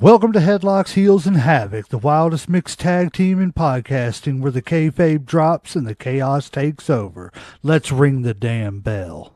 Welcome to Headlocks, Heels, and Havoc, the wildest mixed tag team in podcasting where the kayfabe drops and the chaos takes over. Let's ring the damn bell.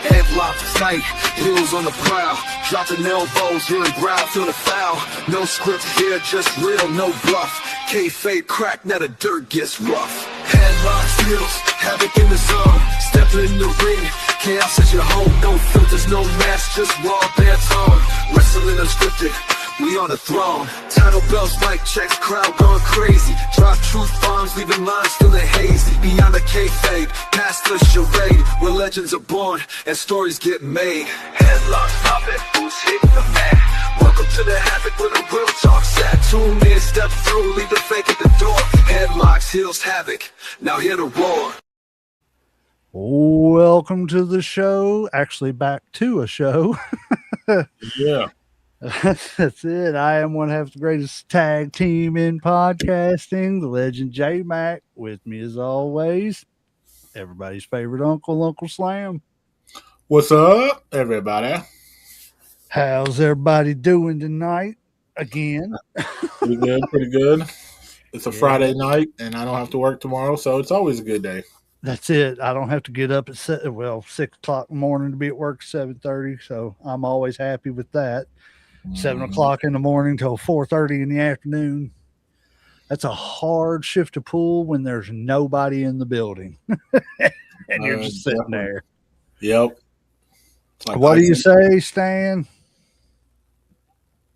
Headlocks tight, heels on the prowl, dropping elbows, hearing growl, feel the foul. No script here, just real, no bluff. Kayfabe crack, now the dirt gets rough. Headlocks, heels, havoc in the zone. Stepping in the ring, chaos at your home. No filters, no mask, just raw bare tone. Wrestling unscripted, we on the throne. Title bells, mic checks, crowd going crazy. Drop truth bombs, leaving lines feeling hazy. Beyond the kayfabe, past the charade, where legends are born and stories get made. Headlocks poppin', who's hitting the mat? Welcome to the Havoc where the real talk's at. Tune in, step through, leave the fake at the door. Headlocks, heels, Havoc, now hear the roar. Welcome to the show. Actually, back to a show. Yeah. That's it. I am one half the greatest tag team in podcasting, the legend J Mac. With me as always, everybody's favorite Uncle Slam. What's up, everybody? How's everybody doing tonight? Again, Pretty good. It's a Friday night, and I don't have to work tomorrow, so it's always a good day. that's it. I don't have to get up at 6 o'clock in the morning to be at work at 7:30, so I'm always happy with that. 7 o'clock in the morning till 4:30 in the afternoon. That's a hard shift to pull when there's nobody in the building and you're just sitting there. Yep. Like what do you say, Stan?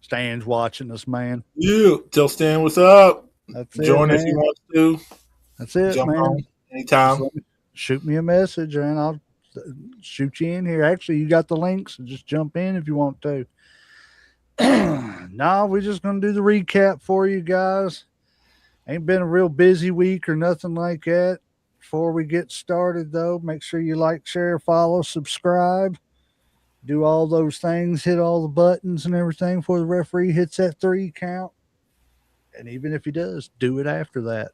Stan's watching us, man. You tell Stan what's up. That's it. Join man. if you want to. That's it, Jump man. on anytime. Shoot me a message and I'll shoot you in here. Actually, you got the links, so just jump in if you want to. No, we're just going to do the recap for you guys. Ain't been a real busy week or nothing like that. Before we get started, though, make sure you like, share, follow, subscribe. Do all those things, hit all the buttons and everything before the referee hits that 3 count. And even if he does, do it after that.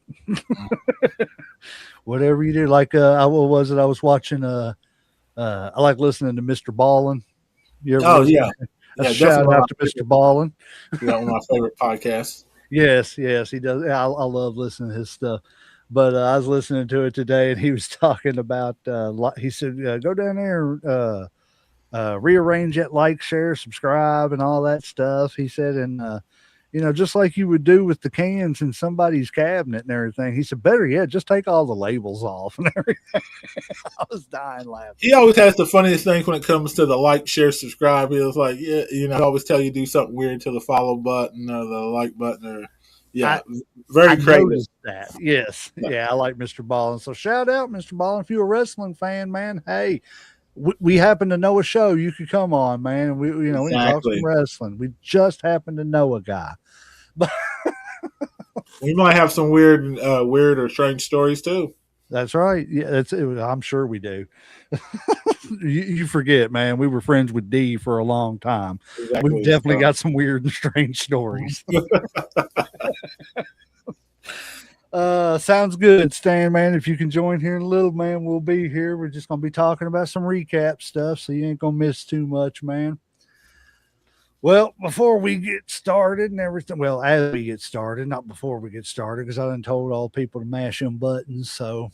Whatever you do. Like, what was it? I was watching, I like listening to Mr. Ballin. Yeah. A shout out to Mr. Ballin. Yeah, one of my favorite podcasts. Yes, he does. I love listening to his stuff. But I was listening to it today, and he was talking about. He said, "Go down there, rearrange that, like, share, subscribe, and all that stuff." He said, and just like you would do with the cans in somebody's cabinet and everything. He said, "Better yet, just take all the labels off and everything." I was dying laughing. He always has the funniest things when it comes to the like, share, subscribe. He was like, I always tell you do something weird to the follow button or the like button or very creative. That. Yes. Yeah, I like Mr. Ballin. So shout out, Mr. Ballin. If you're a wrestling fan, man, hey, we happen to know a show you could come on, man. And we can talk some wrestling. We just happen to know a guy. But we might have some weird or strange stories too. That's right. Yeah, I'm sure we do. You forget, man. We were friends with D for a long time. Exactly. We've definitely got some weird and strange stories. Sounds good, Stan, man. If you can join here in a little, man, we'll be here. We're just going to be talking about some recap stuff, so you ain't going to miss too much, man. Well, before we get started and everything, well, as we get started, not before we get started, because I done told all people to mash them buttons, so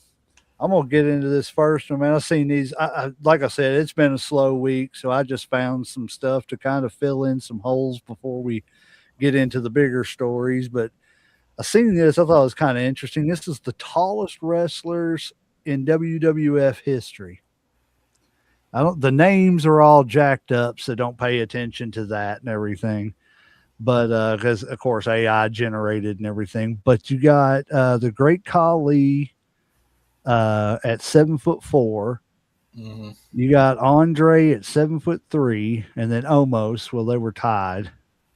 I'm going to get into this first one, man. I've seen these. Like I said, it's been a slow week, so I just found some stuff to kind of fill in some holes before we get into the bigger stories, but I seen this. I thought it was kind of interesting. This is the tallest wrestlers in WWF history. The names are all jacked up, so don't pay attention to that and everything. But because of course AI generated and everything. But you got the Great Khali at 7'4". Mm-hmm. You got Andre at 7'3", and then Omos. Well, they were tied.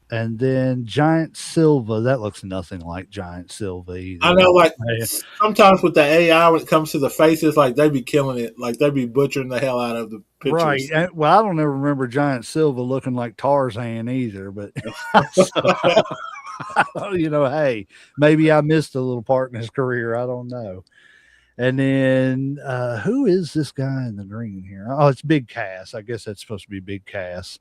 And then Giant Silva, that looks nothing like Giant Silva either. I know, like sometimes with the AI, when it comes to the faces, like they be killing it, like they be butchering the hell out of the pictures. Right. Well, I don't ever remember Giant Silva looking like Tarzan either, but hey, maybe I missed a little part in his career. I don't know. And then who is this guy in the green here? Oh, it's Big Cass. I guess that's supposed to be Big Cass.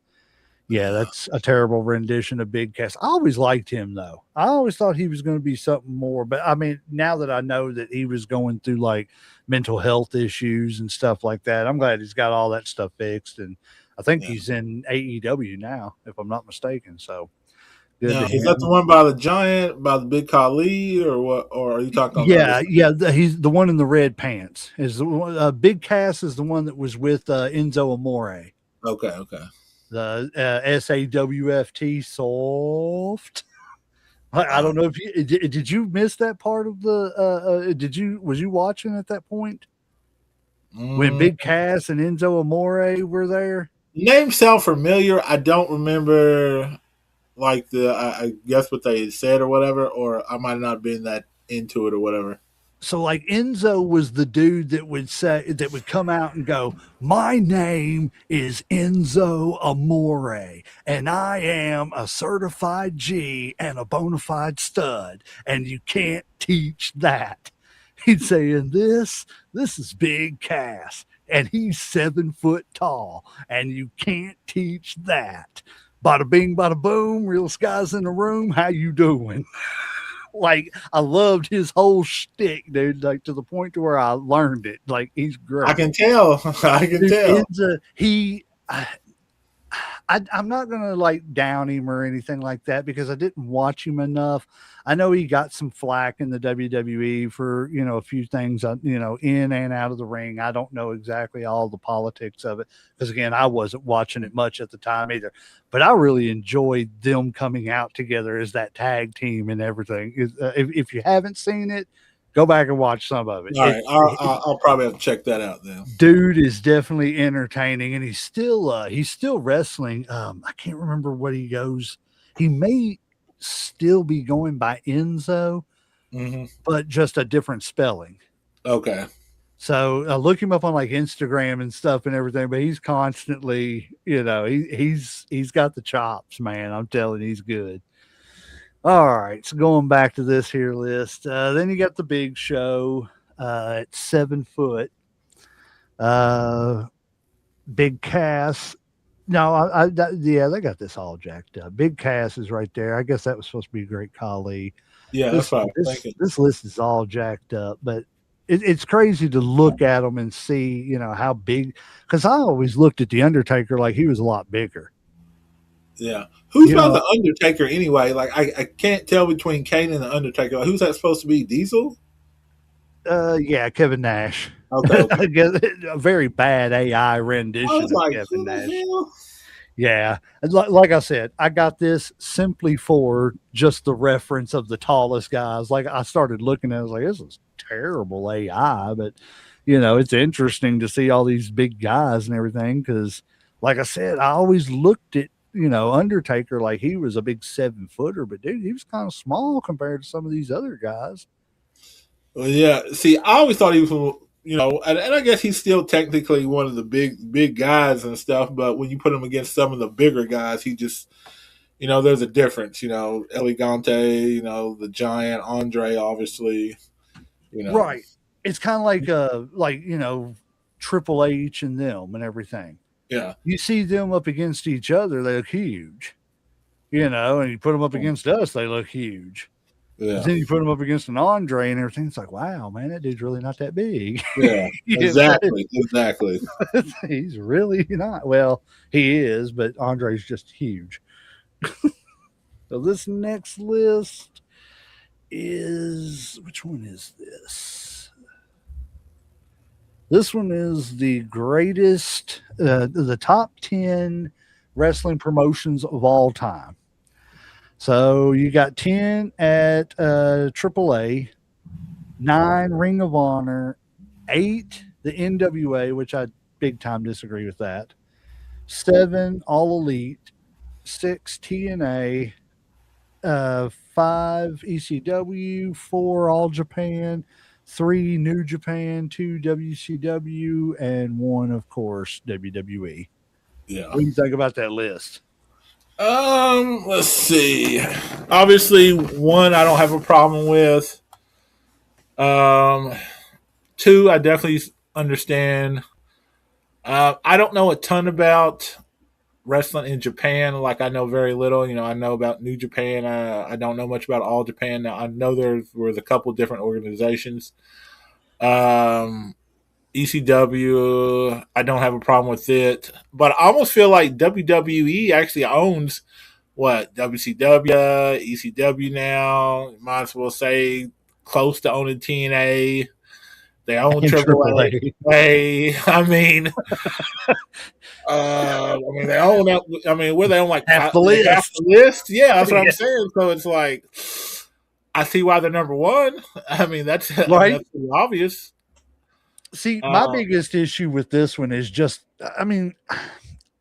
Yeah, that's a terrible rendition of Big Cass. I always liked him though. I always thought he was going to be something more. But I mean, now that I know that he was going through like mental health issues and stuff like that, I'm glad he's got all that stuff fixed. And I think Yeah. he's in AEW now, if I'm not mistaken. So good Now, to is that the him. one by the Giant, by the Big Khali, or what? Or are you talking on the other Yeah, side? yeah. He's the one in the red pants. Is the one, Big Cass is the one that was with Enzo Amore, Okay, okay. the SAWFT soft. I don't know if you did you miss that part of the did you was you watching at that point when Mm, Big Cass and Enzo Amore were there? names sound familiar. I don't remember like I guess what they said or whatever, or I might not have been that into it or whatever. So like Enzo was the dude that would come out and go, "My name is Enzo Amore, and I am a certified G and a bona fide stud, and you can't teach that." He'd say, "And this is Big Cass, and he's 7 foot tall, and you can't teach that." Bada bing, bada boom, real skies in the room. How you doing? Like I loved his whole shtick, dude. Like to the point to where I learned it. Like he's I great. can tell. I can Dude, tell. I'm not gonna like down him or anything like that because I didn't watch him enough. I know he got some flack in the WWE for a few things in and out of the ring. I don't know exactly all the politics of it because again I wasn't watching it much at the time either. But I really enjoyed them coming out together as that tag team and everything. If you haven't seen it, go back and watch some of it. All right, I'll probably have to check that out then. Dude is definitely entertaining and he's still wrestling. I can't remember what he goes. He may still be going by Enzo, but just a different spelling. Okay. So look him up on like Instagram and stuff and everything, but he's constantly, he's got the chops, man. I'm telling you, he's good. All right, so going back to this here list, then you got the Big Show at 7 foot. Big Cass. No, yeah, they got this all jacked up. Big Cass is right there. I guess that was supposed to be a great Khali. Yeah, that's what I was thinking. This list is all jacked up, but it's crazy to look at them and see, how big. Because I always looked at the Undertaker like he was a lot bigger. Yeah. Who's about the Undertaker anyway? Like I can't tell between Kane and the Undertaker. Like, who's that supposed to be? Diesel? Yeah, Kevin Nash. Okay. I guess a very bad AI rendition I was of like, Kevin who Nash. the hell? Yeah, like I said, I got this simply for just the reference of the tallest guys. Like I started looking at it, I was like, this is terrible AI, but it's interesting to see all these big guys and everything. Because, like I said, I always looked at Undertaker like he was a big 7 footer, but dude, he was kind of small compared to some of these other guys. Well, yeah. See, I always thought he was, and I guess he's still technically one of the big guys and stuff. But when you put him against some of the bigger guys, he just, there's a difference. Elegante, the Giant, Andre, obviously. Right. It's kind of like Triple H and them and everything. Yeah. You see them up against each other, they look huge. And you put them up against us, they look huge. Yeah. Then you put him up against an Andre and everything. It's like, wow, man, that dude's really not that big. Yeah, exactly. Exactly. He's really not. Well, he is, but Andre's just huge. So this next list is, which one is this? This one is the greatest, the top 10 wrestling promotions of all time. So you got 10 at AAA, 9 Ring of Honor, 8 the NWA, which I big time disagree with that, 7 All Elite, 6 TNA, 5 ECW, 4 All Japan, 3 New Japan, 2 WCW, and 1, of course, WWE. Yeah. What do you think about that list? Let's see. Obviously, one I don't have a problem with. Two, I definitely understand. I don't know a ton about wrestling in Japan. Like I know very little. I know about New Japan. I don't know much about All Japan. Now I know there was a couple different organizations. Um, ECW, I don't have a problem with it, but I almost feel like WWE actually owns what WCW, ECW now. Might as well say close to owning TNA. They own And Triple Triple A. A. I mean, they own that. I mean, where they own like Half the half list. the list. Yeah, that's what I'm Yeah. saying. So it's like, I see why they're number one. I mean, Right. that's pretty obvious. See, my Uh, biggest issue with this one is just, I mean,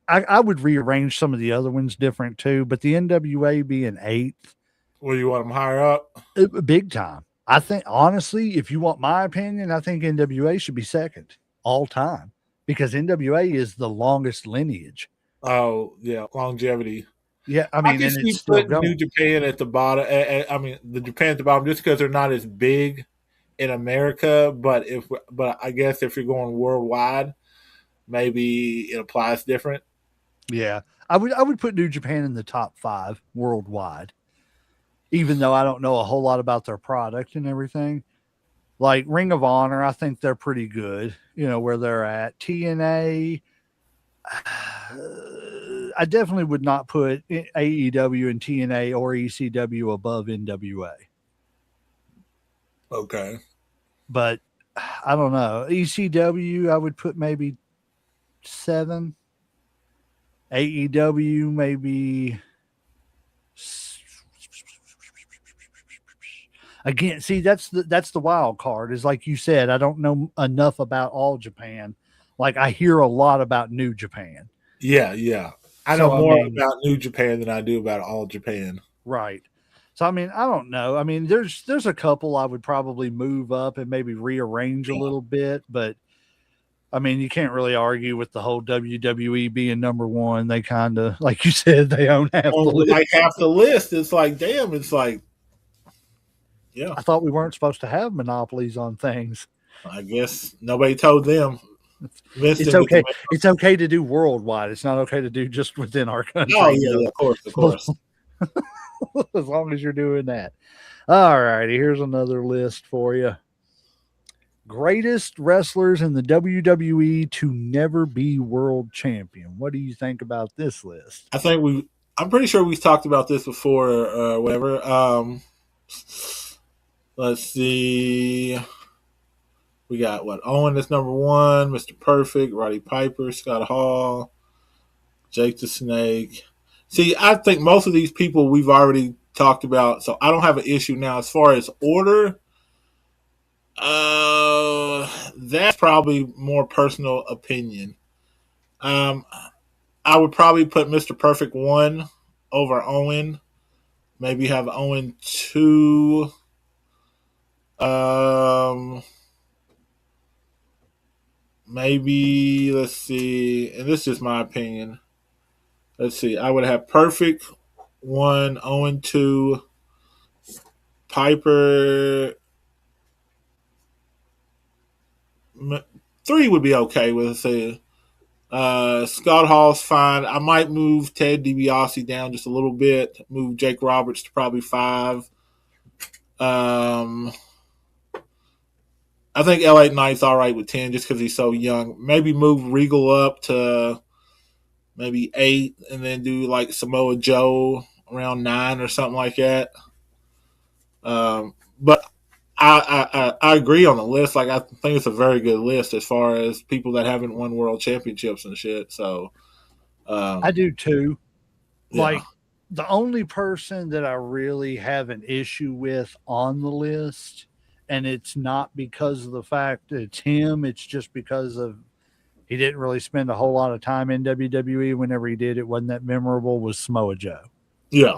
I would rearrange some of the other ones different too, but the NWA being eighth, where you want them higher up? big time. I think, honestly, if you want my opinion, I think NWA should be second all time because NWA is the longest lineage. Oh yeah, longevity. Yeah. I I mean, can and it's see still putting New going. Japan at the bottom. I mean, the Japan at the bottom just because they're not as big in America. But I guess if you're going worldwide, maybe it applies different. Yeah. I would put New Japan in the top five worldwide, even though I don't know a whole lot about their product and everything. Like Ring of Honor, I think they're pretty good, where they're at. TNA, I definitely would not put AEW and TNA or ECW above NWA. Okay. But I don't know. ECW, I would put maybe seven. AEW, maybe. Again, see, that's the wild card. Is like you said, I don't know enough about all Japan. Like I hear a lot about New Japan. Yeah, yeah. I know So I more mean, about New Japan than I do about all Japan. right. So I mean, I don't know. I mean, there's a couple I would probably move up and maybe rearrange a little bit, but I mean, you can't really argue with the whole WWE being number one. They kind of, like you said, they own half the On like list. half the list, it's like, damn, it's like, yeah. I thought we weren't supposed to have monopolies on things. I guess nobody told them. Vince It's didn't get the okay. memo. It's okay to do worldwide. It's not okay to do just within our Oh country. yeah, yeah, of course, of course. As long as you're doing that. All righty. Here's another list for you. Greatest wrestlers in the WWE to never be world champion. What do you think about this list? I'm pretty sure we've talked about this before, or whatever. Let's see. We got what? Owen is number one. Mr. Perfect, Roddy Piper, Scott Hall, Jake the Snake. See, I think most of these people we've already talked about, so I don't have an issue now. As far as order, that's probably more personal opinion. Um, I would probably put Mr. Perfect one over Owen. Maybe have Owen two. Um, maybe let's see, and this is my opinion. Let's see, I would have Perfect one, Owen two, Piper three would be okay with. Let's say Scott Hall's fine. I might move Ted DiBiase down just a little bit. Move Jake Roberts to probably five. Um, I think LA Knight's all right with 10 just because he's so young. Maybe move Regal up to maybe 8 and then do like Samoa Joe around 9 or something like that. But I agree on the list. Like I think it's a very good list as far as people that haven't won world championships and shit. So I do too. yeah, Like the only person that I really have an issue with on the list, and it's not because of the fact that it's him, it's just because of he didn't really spend a whole lot of time in WWE. Whenever he did, it wasn't that memorable, was Samoa Joe. yeah.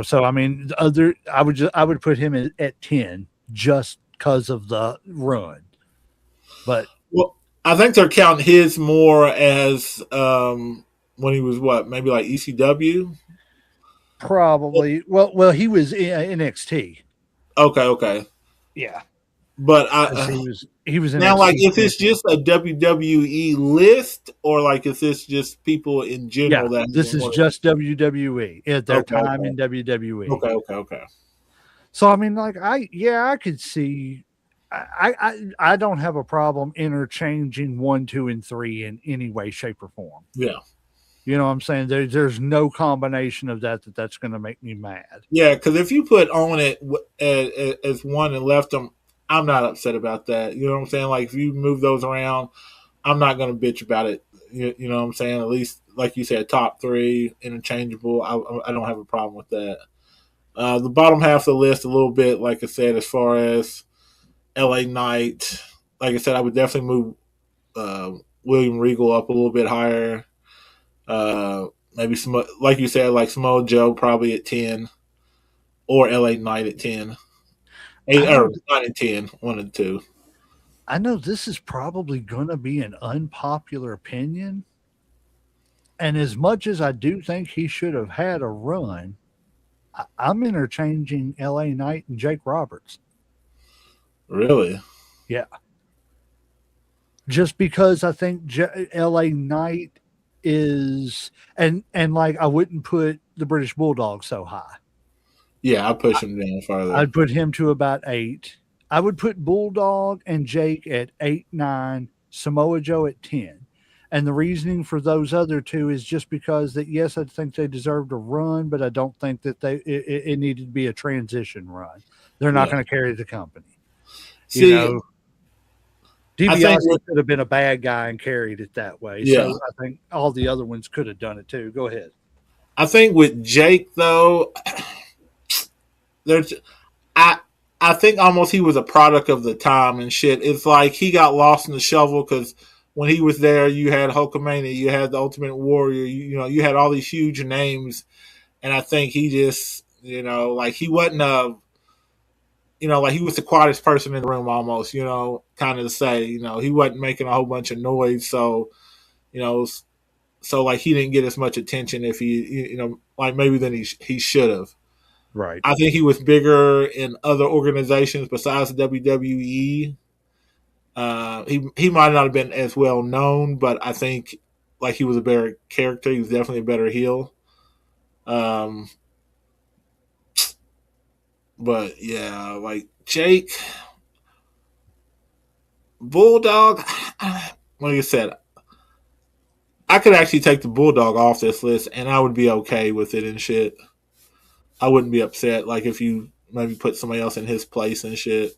So I mean, I would put him at 10 just because of the run. But Well, I think they're counting his more as when he was what, maybe like ECW. probably, well, he was in NXT. Okay, okay. Yeah. But because he was now, like, NXT if it's champion. just a WWE list, or like, is this just people in Yeah, general that this is just WWE at their Okay, time in WWE. okay. So I mean, like I could see. I don't have a problem interchanging 1, 2, and 3 in any way, shape, or form. Yeah, You know what I'm saying? There's no combination of that's going to make me mad. yeah. Because if you put on it as one and left them, I'm not upset about that. You know what I'm saying? Like, if you move those around, I'm not going to bitch about it. You know what I'm saying? At least, like you said, top three interchangeable. I don't have a problem with that. The bottom half of the list, a little bit, like I said, as far as LA Knight, like I said, I would definitely move William Regal up a little bit higher. Maybe some, like you said, like Samoa Joe probably at 10, or LA Knight at 10. I Eight, know or 9 and 10, one and two. I know this is probably going to be an unpopular opinion, and as much as I do think he should have had a run, I'm interchanging LA Knight and Jake Roberts. Really? Yeah, just because I think LA Knight is and like I wouldn't put the British Bulldog so high. Yeah, I push him down farther. I'd put him to about 8. I would put Bulldog and Jake at 8, 9, Samoa Joe at 10. And the reasoning for those other two is just because that yes, I think they deserved a run, but I don't think that it needed to be a transition run. They're not Yeah. going to carry the company. You See, know, I think DiBiase could have been a bad guy and carried it that way. yeah, So I think all the other ones could have done it too. Go ahead. I think with Jake though, there's I I think almost he was a product of the time and shit. It's like he got lost in the shovel because when he was there, you had Hulkamania, you had the Ultimate Warrior, you know, you had all these huge names, and I think he just, like he wasn't like he was the quietest person in the room almost, kind of to say, he wasn't making a whole bunch of noise, so you know, so like he didn't get as much attention if he, like maybe than he should have. Right. I think he was bigger in other organizations besides the WWE. He might not have been as well known, but I think like he was a better character. He was definitely a better heel. Um, but yeah, like Jake Bulldog. Like I said, I could actually take the Bulldog off this list, and I would be okay with it and shit. I wouldn't be upset. Like if you maybe put somebody else in his place and shit.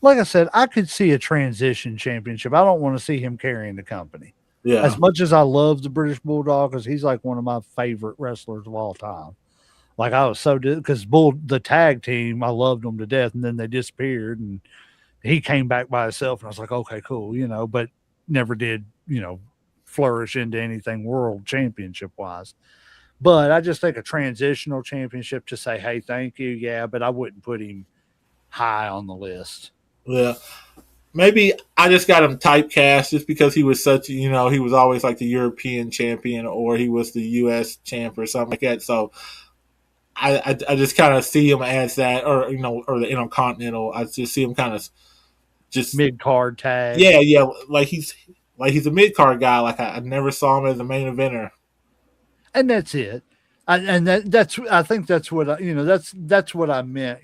Like I said, I could see a transition championship. I don't want to see him carrying the company. Yeah, As much as I love the British Bulldog, because he's like one of my favorite wrestlers of all time. Like I was so because the tag team, I loved them to death, and then they disappeared, and he came back by himself, and I was like, okay, cool, but never did, flourish into anything world championship wise. But I just think a transitional championship to say, hey, thank you, yeah, but I wouldn't put him high on the list. yeah. Maybe I just got him typecast just because he was such, he was always like the European champion or he was the U.S. champ or something like that. So I just kind of see him as that, or or the Intercontinental. I just see him kind of just mid card tag. Yeah, like he's a mid card guy. Like I never saw him as a main eventer. And that's it. That's I think that's what that's what I meant.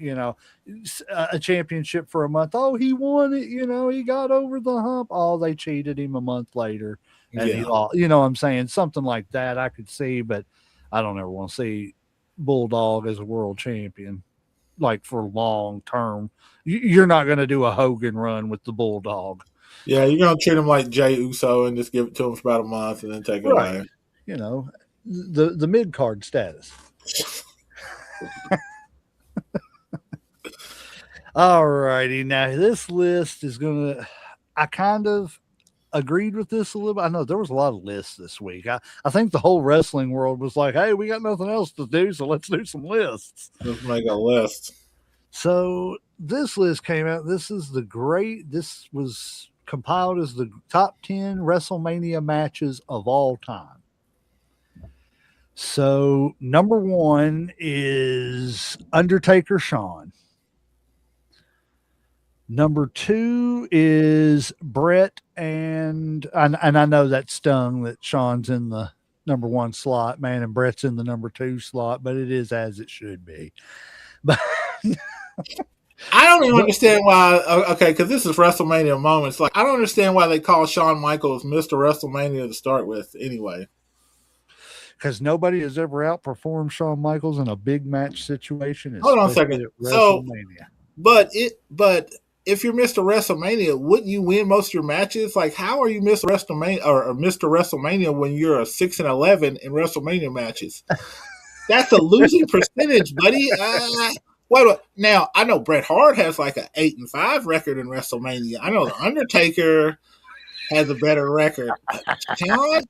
A championship for a month. Oh, he won it. He got over the hump. Oh, they cheated him a month later, and he lost. What I'm saying, something like that I could see, but I don't ever want to see Bulldog as a world champion, like for long term. You're not going to do a Hogan run with the Bulldog. Yeah, you're going to treat him like Jey Uso and just give it to him for about a month and then take it away. The mid card status. All righty. Now this list is gonna. I kind of agreed with this a little bit. I know there was a lot of lists this week. I think the whole wrestling world was like, hey, we got nothing else to do, so let's do some lists. Let's make a list. So this list came out. This was compiled as the top 10 WrestleMania matches of all time. So number 1 is Undertaker Shawn. Number 2 is Brett, and I know that stung that Sean's in the number 1 slot, man, and Brett's in the number 2 slot, but it is as it should be. But I don't even understand why. Okay, because this is WrestleMania moments. Like, I don't understand why they call Shawn Michaels Mr. WrestleMania to start with. Anyway, because nobody has ever outperformed Shawn Michaels in a big match situation, hold on a especially second. at So, WrestleMania. but if you're Mr. WrestleMania, wouldn't you win most of your matches? Like, how are you Mr. WrestleMania or Mr. WrestleMania when you're a 6-11 in WrestleMania matches? That's a losing percentage, buddy. Well, now I know Bret Hart has like an 8-5 record in WrestleMania. I know the Undertaker has a better record. John,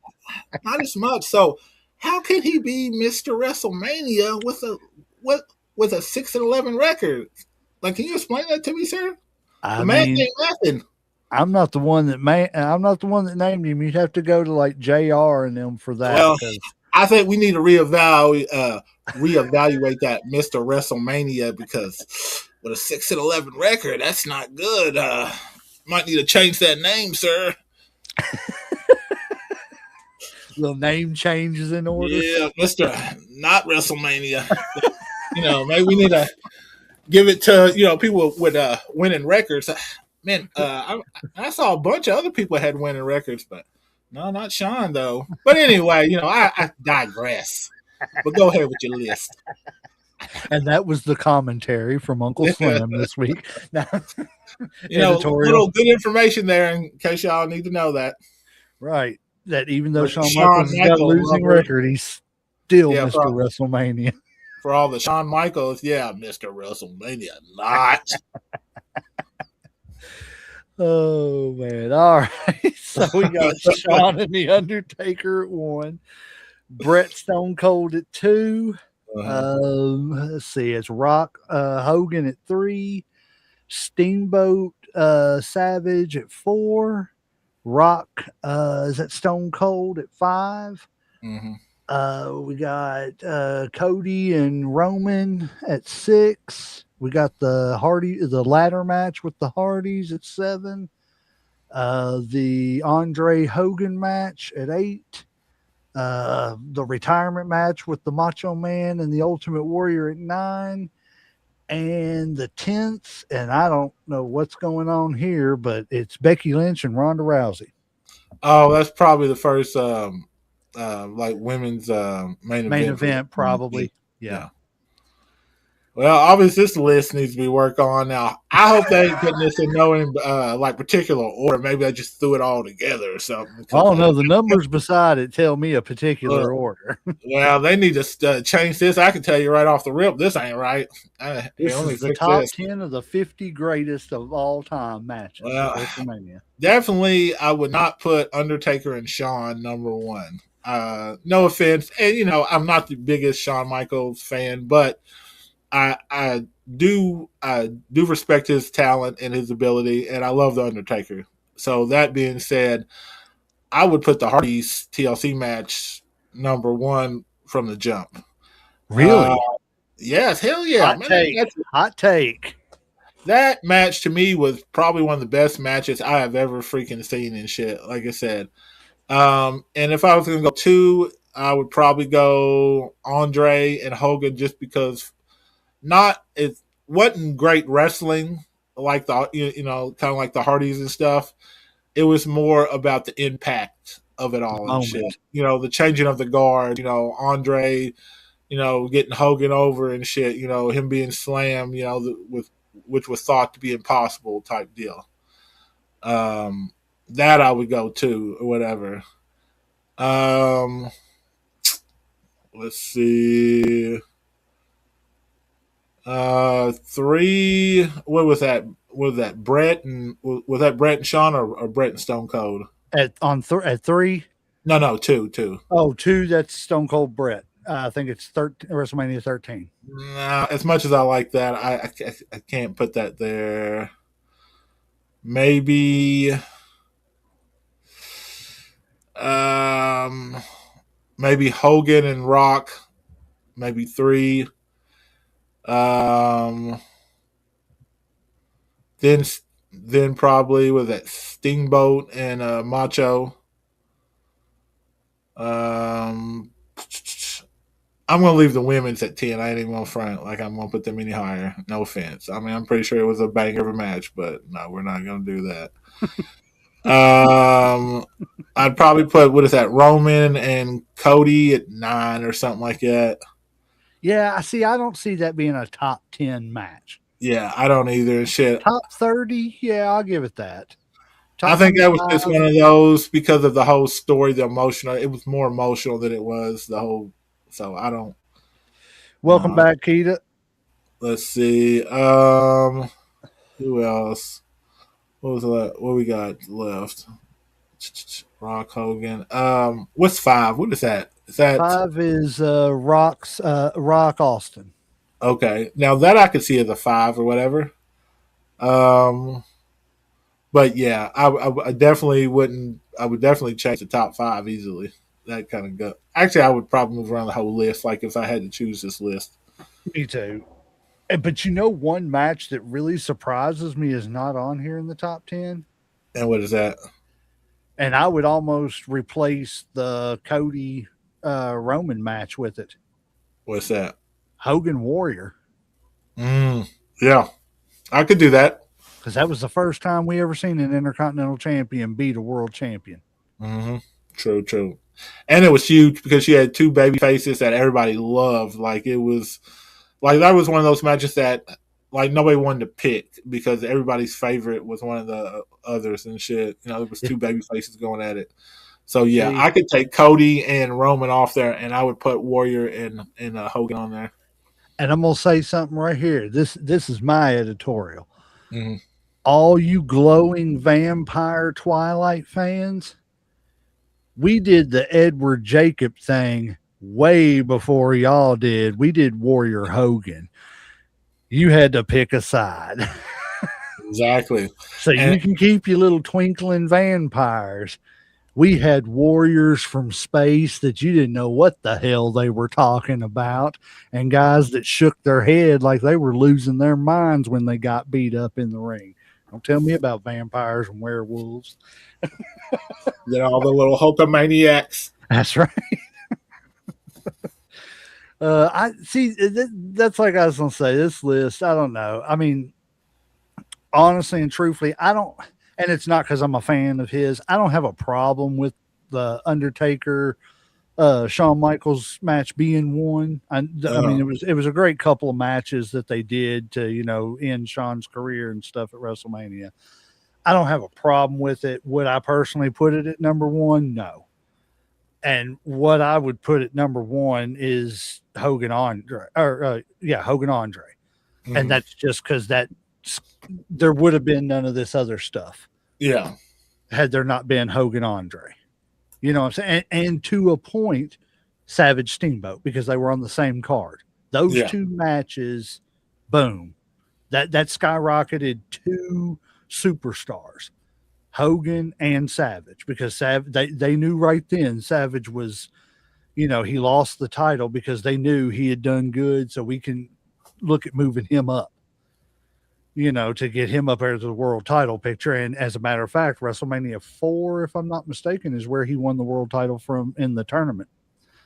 not as much. So, how can he be Mr. WrestleMania with a 6-11 record? Like, can you explain that to me, sir? The I man mean, ain't nothing. I'm not the one that named him. You'd have to go to like JR and them for that. Well, 'Cause I think we need to reevaluate that Mr. WrestleMania because with a 6-11 record, that's not good. Might need to change that name, sir. little name changes in order. Yeah, Mr. Not WrestleMania. Maybe we need to give it to people with winning records. Man, I saw a bunch of other people had winning records, but no, not Sean though. But anyway, I digress. But go ahead with your list. And that was the commentary from Uncle Slim this week. Now, Little good information there in case y'all need to know that. Right. That even though Shawn Shawn Michaels has got a losing record, he's still Mr. WrestleMania. For all the Shawn Michaels, yeah, Mr. WrestleMania, not. Oh man! All right, so we got Shawn and the Undertaker at 1, Brett Stone Cold at 2. Let's see, it's Rock Hogan at 3, Steamboat Savage at 4, Rock is that Stone Cold at 5. We got Cody and Roman at 6. We got the ladder match with the Hardys at 7. The Andre Hogan match at 8. The retirement match with the Macho Man and the Ultimate Warrior at 9. And the 10th, and I don't know what's going on here, but it's Becky Lynch and Ronda Rousey. Oh, that's probably the first like women's main event, probably. Yeah. Well, obviously this list needs to be worked on. Now, I hope they ain't putting this in no like particular order. Maybe I just threw it all together or something. Oh no, the numbers beside it tell me a particular order. Well, they need to change this. I can tell you right off the rip, this ain't right. This is the top 10 of the 50 greatest of all time matches. Well, WrestleMania. Definitely, I would not put Undertaker and Shawn number 1. No offense, and I'm not the biggest Shawn Michaels fan, but I do respect his talent and his ability, and I love the Undertaker. So that being said, I would put the Hardys TLC match number 1 from the jump. Really? Yes, hell yeah. Hot take. That match to me was probably one of the best matches I have ever freaking seen and shit. Like I said, and if I was going to go 2, I would probably go Andre and Hogan just because. It wasn't great wrestling like the kind of like the Hardys and stuff. It was more about the impact of it all and shit. The changing of the guard. Andre, getting Hogan over and shit. Him being slammed. Which was thought to be impossible type deal. That I would go to or whatever. Let's see. 3. What was that? Was that Brett and was that Brett and Shawn or Brett and Stone Cold? At 3? No, 2. Oh, 2. That's Stone Cold Brett. I think it's WrestleMania 13. No, as much as I like that, I can't put that there. Maybe, maybe Hogan and Rock. Maybe 3. Then Then probably was that Steamboat and Macho. Um, I'm gonna leave the women's at 10. I ain't even gonna front like I'm gonna put them any higher. No offense. I mean, I'm pretty sure it was a banger of a match, but no, we're not gonna do that. Um, I'd probably put what is that Roman and Cody at 9 or something like that. Yeah, I see. I don't see that being a top 10 match. Yeah, I don't either. Shit, Top 30, yeah, I'll give it that. I Top think that was just 25, one of those because of the whole story, the emotional. It was more emotional than it was the whole. So I don't welcome know. back, Keita. Let's see. Who else? What was what we got left? Rock Hogan. What's 5? What is that? Is that 5 is Rock Austin. okay? Now that I could see as a 5 or whatever. Um, but yeah, I definitely wouldn't. I would definitely change the top 5 easily. That kind of go. Actually, I would probably move around the whole list. Like if I had to choose this list. Me too. But you know, one match that really surprises me is not on here in the top 10. And what is that? And I would almost replace the Cody Roman match with it. What's that? Hogan Warrior. Yeah, I could do that. Because that was the first time we ever seen an Intercontinental Champion beat a World Champion. Mm-hmm. True, true. And it was huge because she had two baby faces that everybody loved. Like it was like that was one of those matches that like nobody wanted to pick because everybody's favorite was one of the others and shit. You know, there was two baby faces going at it. So yeah, See, I could take Cody and Roman off there, and I would put Warrior and Hogan on there. and I'm gonna say something right here. This is my editorial. Mm-hmm. All you glowing vampire Twilight fans, we did the Edward Jacob thing way before y'all did. We did Warrior Hogan. You had to pick a side. Exactly. So And you can keep your little twinkling vampires. We had warriors from space that you didn't know what the hell they were talking about, and guys that shook their head like they were losing their minds when they got beat up in the ring. Don't tell me about vampires and werewolves. then all the little Hulkamaniacs. That's right. I see. That's like I was gonna say. This list, I don't know. I mean, honestly and truthfully, I don't. And it's not because I'm a fan of his. I don't have a problem with the Undertaker, Shawn Michaels match being one. I mean, Uh, it was a great couple of matches that they did to end Shawn's career and stuff at WrestleMania. I don't have a problem with it. Would I personally put it at number one? No. And what I would put at number one is Hogan Andre, Hogan Andre, and mhm. that's just because there would have been none of this other stuff Yeah, had there not been Hogan Andre. You know what I'm saying? And to a point, Savage Steamboat, because they were on the same card. Those yeah, two matches, boom. That skyrocketed two superstars, Hogan and Savage, because they knew right then Savage was, he lost the title because they knew he had done good, so we can look at moving him up, to get him up there to the world title picture. And as a matter of fact, WrestleMania 4, if I'm not mistaken, is where he won the world title from in the tournament.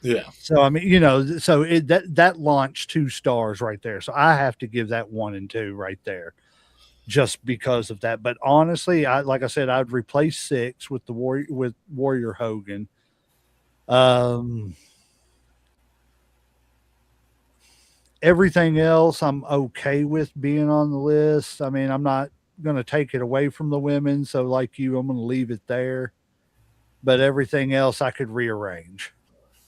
yeah. So I mean, so that launched two stars right there. So I have to give that 1 and 2 right there, just because of that. But honestly, like I said, I'd replace 6 with Warrior Hogan. Everything else I'm okay with being on the list. I mean, I'm not going to take it away from the women. So, like you, I'm going to leave it there. But everything else I could rearrange.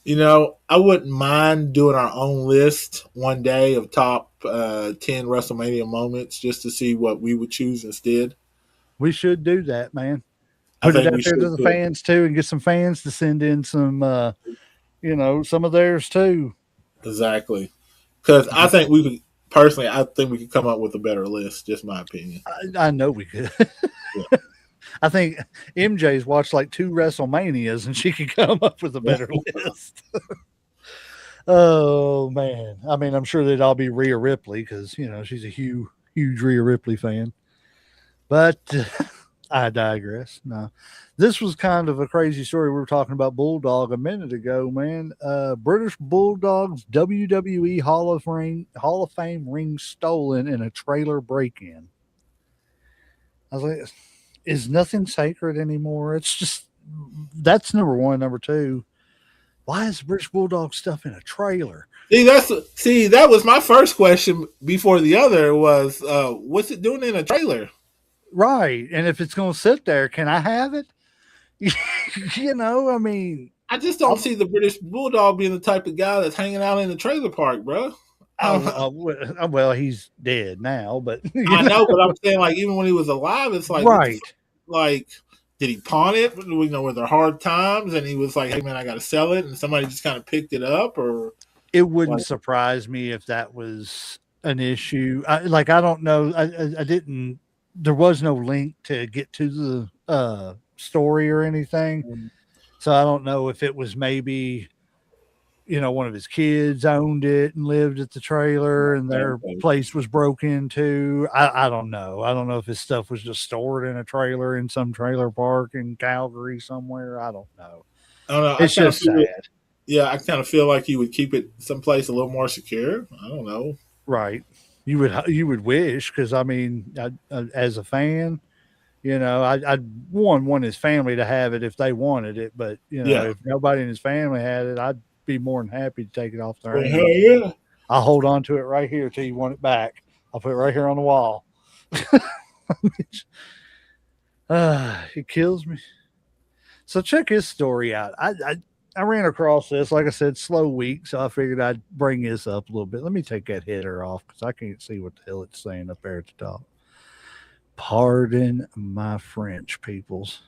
I wouldn't mind doing our own list one day of top 10 WrestleMania moments just to see what we would choose instead. We should do that, man. I Put it think out we there to should the do it. fans too, and get some fans to send in some, some of theirs too. Exactly. Because I think we could come up with a better list, just my opinion. I know we could. Yeah. I think MJ's watched like 2 WrestleManias, and she could come up with a better list. Oh man! I mean, I'm sure they'd all be Rhea Ripley because she's a huge Rhea Ripley fan. But I digress. No, this was kind of a crazy story. We were talking about Bulldog a minute ago, man. British Bulldogs WWE Hall of Fame ring stolen in a trailer break-in. I was like, is nothing sacred anymore? It's just that's number one. Number two, why is British Bulldog stuff in a trailer? That was my first question before the other was what's it doing in a trailer? Right. And if it's going to sit there, can I have it? I mean, I just don't see the British Bulldog being the type of guy that's hanging out in the trailer park, bro. well, he's dead now, but I know, but I'm saying like even when he was alive, it's like right. Like, did he pawn it? Were there hard times, and he was like, "Hey man, I got to sell it," and somebody just kind of picked it up, or it wouldn't surprise me if that was an issue. I don't know. I didn't. There was no link to get to the story or anything, so I don't know if it was maybe one of his kids owned it and lived at the trailer and their place was broke into. I don't know. I don't know if his stuff was just stored in a trailer in some trailer park in Calgary somewhere. I don't know. I don't know. It's just sad. Yeah, I kind of feel like you would keep it someplace a little more secure. I don't know. Right. You would wish, because I mean, as a fan, I'd want his family to have it if they wanted it, but if nobody in his family had it, I'd be more than happy to take it off their hands. Yeah. I'll hold on to it right here till you want it back. I'll put it right here on the wall. It kills me. So check his story out. I ran across this, like I said, slow week, so I figured I'd bring this up a little bit. Let me take that header off because I can't see what the hell it's saying up there at the top. Pardon my French, peoples.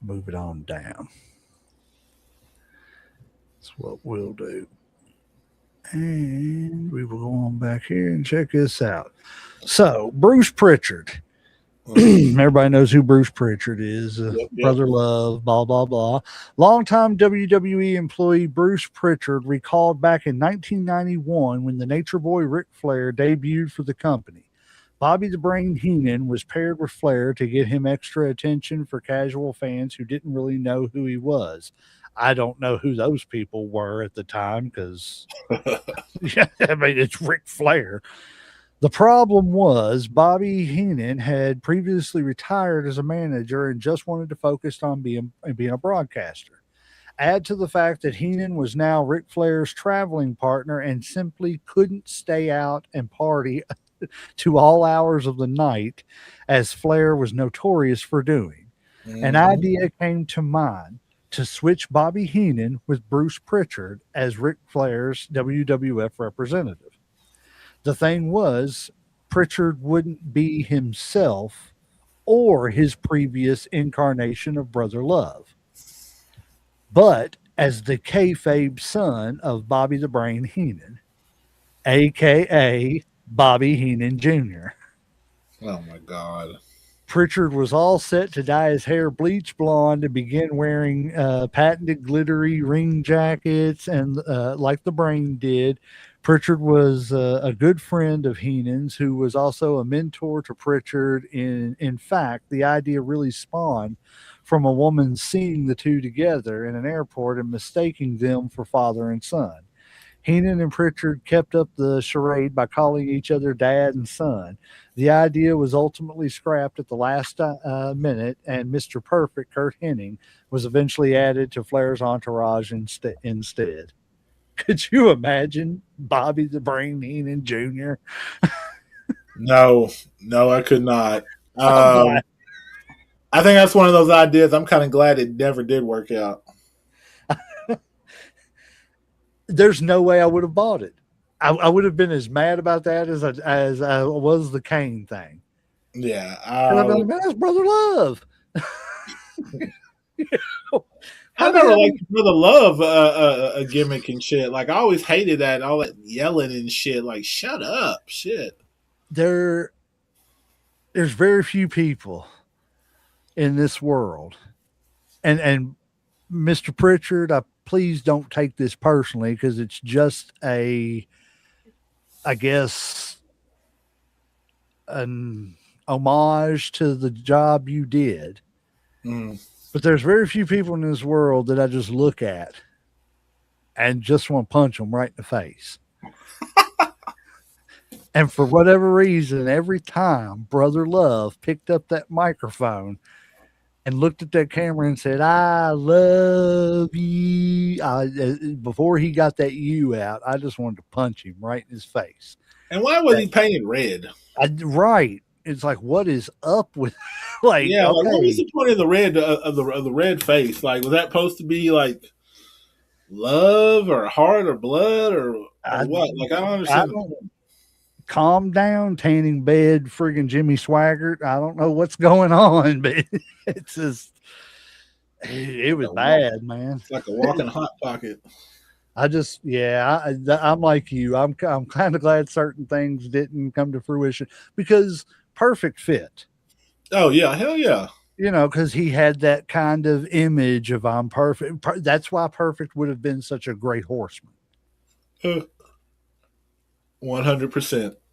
Move it on down. That's what we'll do. And we will go on back here and check this out. So, Bruce Pritchard. Everybody knows who Bruce Pritchard is. Brother Love, blah, blah, blah. Longtime WWE employee Bruce Pritchard recalled back in 1991 when the Nature Boy Ric Flair debuted for the company. Bobby the Brain Heenan was paired with Flair to get him extra attention for casual fans who didn't really know who he was. I don't know who those people were at the time because, I mean, it's Ric Flair. The problem was Bobby Heenan had previously retired as a manager and just wanted to focus on being a broadcaster. Add to the fact that Heenan was now Ric Flair's traveling partner and simply couldn't stay out and party to all hours of the night, as Flair was notorious for doing. Mm-hmm. An idea came to mind to switch Bobby Heenan with Bruce Pritchard as Ric Flair's WWF representative. The thing was, Pritchard wouldn't be himself or his previous incarnation of Brother Love, but as the kayfabe son of Bobby the Brain Heenan, a.k.a. Bobby Heenan Jr. Oh, my God. Pritchard was all set to dye his hair bleach blonde and begin wearing patented glittery ring jackets, and like the Brain did. Pritchard was a good friend of Heenan's, who was also a mentor to Pritchard. In fact, the idea really spawned from a woman seeing the two together in an airport and mistaking them for father and son. Heenan and Pritchard kept up the charade by calling each other dad and son. The idea was ultimately scrapped at the last minute, and Mr. Perfect, Kurt Hennig, was eventually added to Flair's entourage instead. Could you imagine Bobby the Brain Heenan Jr.? No, I could not. I think that's one of those ideas. I'm kind of glad it never did work out. There's no way I would have bought it. I would have been as mad about that as I was the Kane thing. Yeah. I'd been like, man, that's Brother Love. I never liked Brother Love a gimmick and shit. Like, I always hated that, all that yelling and shit. Like, shut up, shit. There's very few people in this world, and Mr. Pritchard, please don't take this personally, because it's just I guess, homage to the job you did. Mm. But there's very few people in this world that I just look at and just want to punch them right in the face. And for whatever reason, every time Brother Love picked up that microphone and looked at that camera and said, "I love you," before he got that "you" out, I just wanted to punch him right in his face. And why was he painted red? Right. It's like, what is up with like, Yeah, like what was okay, the point of the red of the red face? Like, was that supposed to be like love or heart or blood or what? Like, I don't I understand. don't calm down, tanning bed, friggin' Jimmy Swaggart. I don't know what's going on, but it's just, it was bad, man. It's like a walking hot pocket. I'm like you. I'm kind of glad certain things didn't come to fruition because perfect fit. Oh yeah, hell yeah. You know, because he had that kind of image of I'm perfect. That's why Perfect would have been such a great horseman. 100%.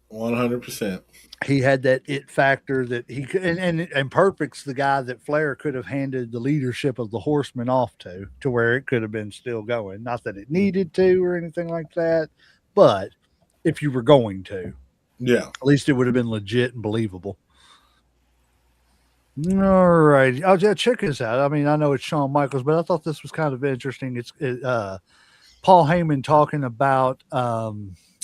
100%. He had that it factor that he could, and Perfect's the guy that Flair could have handed the leadership of the Horsemen off to where it could have been still going. Not that it needed to or anything like that, but if you were going to, Yeah. at least it would have been legit and believable. All right, check this out. I mean, I know it's Shawn Michaels, but I thought this was kind of interesting. It's Paul Heyman talking about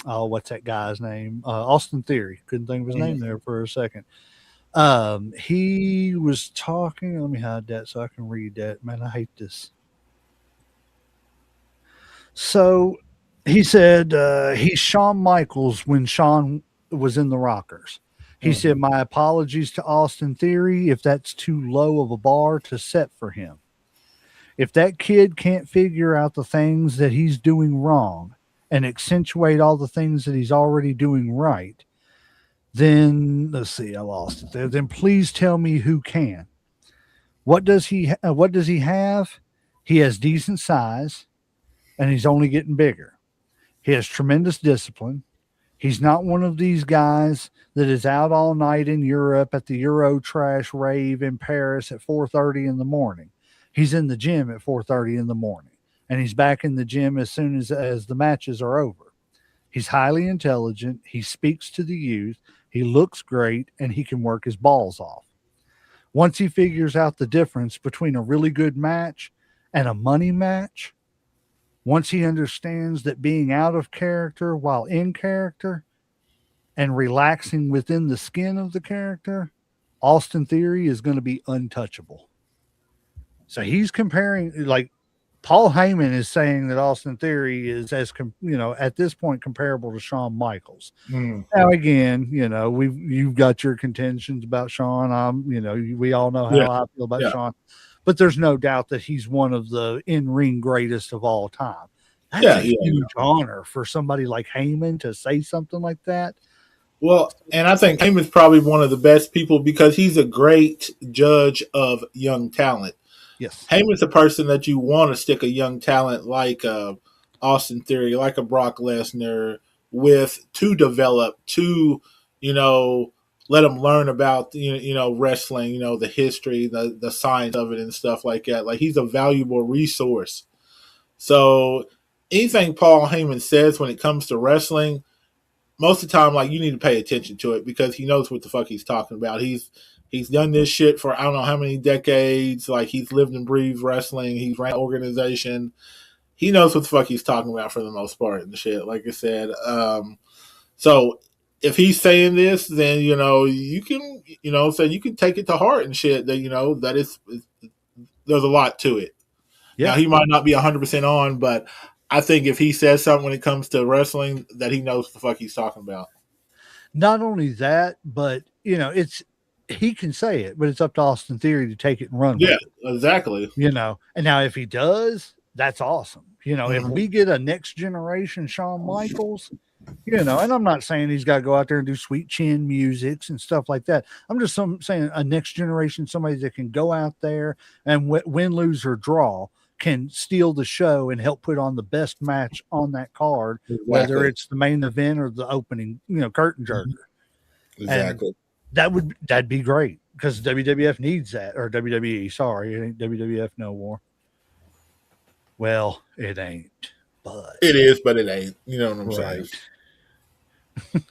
what's that guy's name? Austin Theory. Couldn't think of his name there for a second. He was talking. Let me hide that so I can read that. Man, I hate this. So he said he's Shawn Michaels when Shawn was in the Rockers. He said, "My apologies to Austin Theory if that's too low of a bar to set for him. If that kid can't figure out the things that he's doing wrong and accentuate all the things that he's already doing right, then let's see, I lost it there. Then please tell me who can. What does he have? He has decent size, and he's only getting bigger. He has tremendous discipline. He's not one of these guys that is out all night in Europe at the Euro Trash rave in Paris at 4:30 in the morning. He's in the gym at 4:30 in the morning, and he's back in the gym as soon as the matches are over. He's highly intelligent. He speaks to the youth. He looks great, and he can work his balls off. Once he figures out the difference between a really good match and a money match, once he understands that being out of character while in character and relaxing within the skin of the character, Austin Theory is going to be untouchable." So he's comparing, like, Paul Heyman is saying that Austin Theory is at this point comparable to Shawn Michaels. Now again, you've got your contentions about Shawn. We all know how I feel about Shawn, but there's no doubt that he's one of the in-ring greatest of all time. That's a huge honor for somebody like Heyman to say something like that. Well, and I think Heyman's probably one of the best people because he's a great judge of young talent. Yes. Heyman's a person that you want to stick a young talent like Austin Theory, like a Brock Lesnar with to develop, to, let them learn about, wrestling, the history, the science of it and stuff like that. Like, he's a valuable resource. So anything Paul Heyman says when it comes to wrestling, most of the time, like, you need to pay attention to it because he knows what the fuck he's talking about. He's done this shit for I don't know how many decades. Like, he's lived and breathed wrestling. He's ran an organization. He knows what the fuck he's talking about for the most part and shit, like I said. So if he's saying this, then, you can, so you can take it to heart and shit that, that there's a lot to it. Yeah. Now, he might not be 100% on, but I think if he says something when it comes to wrestling, that he knows what the fuck he's talking about. Not only that, but, he can say it, but it's up to Austin Theory to take it and run with it. Exactly. And now if he does, that's awesome. If we get a next generation Shawn Michaels, and I'm not saying he's got to go out there and do sweet chin musics and stuff like that. I'm just saying a next generation, somebody that can go out there and win, lose, or draw, can steal the show and help put on the best match on that card, whether it's the main event or the opening, curtain jerker. Exactly. That'd be great because WWF needs that, or WWE. Sorry, it ain't WWF no more. Well, it ain't, but It is, but it ain't. You know what I'm saying? right.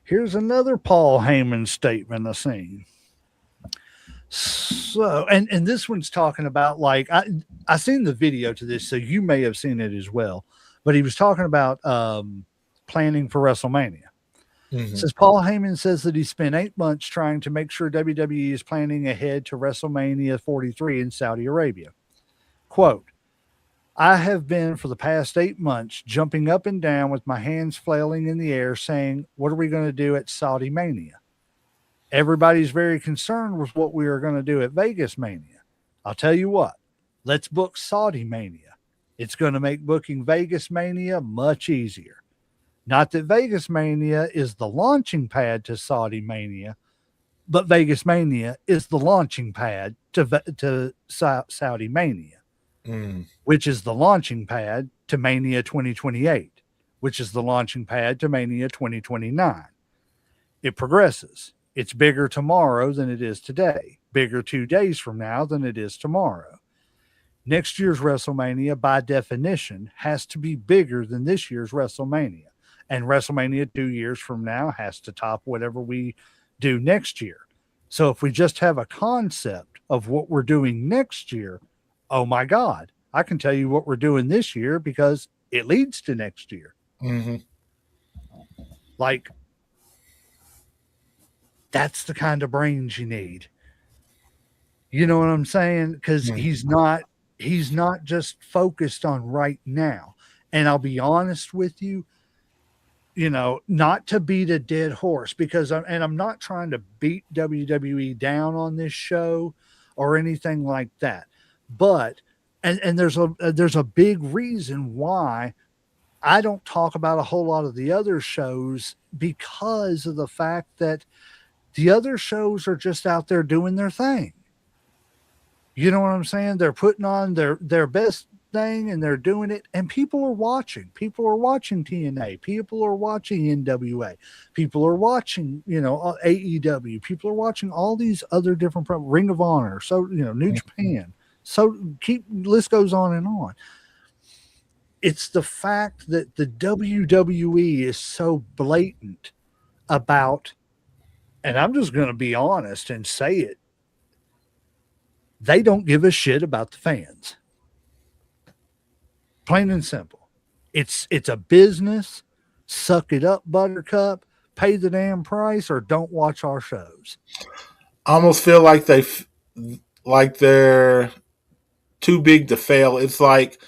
Here's another Paul Heyman statement I seen. So, and this one's talking about like I seen the video to this, so you may have seen it as well. But he was talking about planning for WrestleMania. Mm-hmm. Says Paul Heyman says that he spent 8 months trying to make sure WWE is planning ahead to WrestleMania 43 in Saudi Arabia. Quote, I have been for the past 8 months jumping up and down with my hands flailing in the air saying, what are we going to do at Saudi Mania? Everybody's very concerned with what we are going to do at Vegas Mania. I'll tell you what, let's book Saudi Mania. It's going to make booking Vegas Mania much easier. Not that Vegas Mania is the launching pad to Saudi Mania, but Vegas Mania is the launching pad to Saudi Mania, which is the launching pad to Mania 2028, which is the launching pad to Mania 2029. It progresses. It's bigger tomorrow than it is today, bigger 2 days from now than it is tomorrow. Next year's WrestleMania, by definition, has to be bigger than this year's WrestleMania. And WrestleMania 2 years from now has to top whatever we do next year. So if we just have a concept of what we're doing next year, oh my God, I can tell you what we're doing this year because it leads to next year. Mm-hmm. Like, that's the kind of brains you need. You know what I'm saying? Because he's not just focused on right now. And I'll be honest with you, you know, not to beat a dead horse, because I'm not trying to beat WWE down on this show or anything like that. But and there's a big reason why I don't talk about a whole lot of the other shows, because of the fact that the other shows are just out there doing their thing. You know what I'm saying? They're putting on their best thing and they're doing it, and people are watching. People are watching TNA. People are watching NWA. People are watching, you know, AEW. People are watching all these other different Ring of Honor. So, you know, New Japan. So list goes on and on. It's the fact that the WWE is so blatant about, and I'm just going to be honest and say it, they don't give a shit about the fans. Plain and simple. It's a business. Suck it up, Buttercup. Pay the damn price or don't watch our shows. I almost feel like they're too big to fail. It's like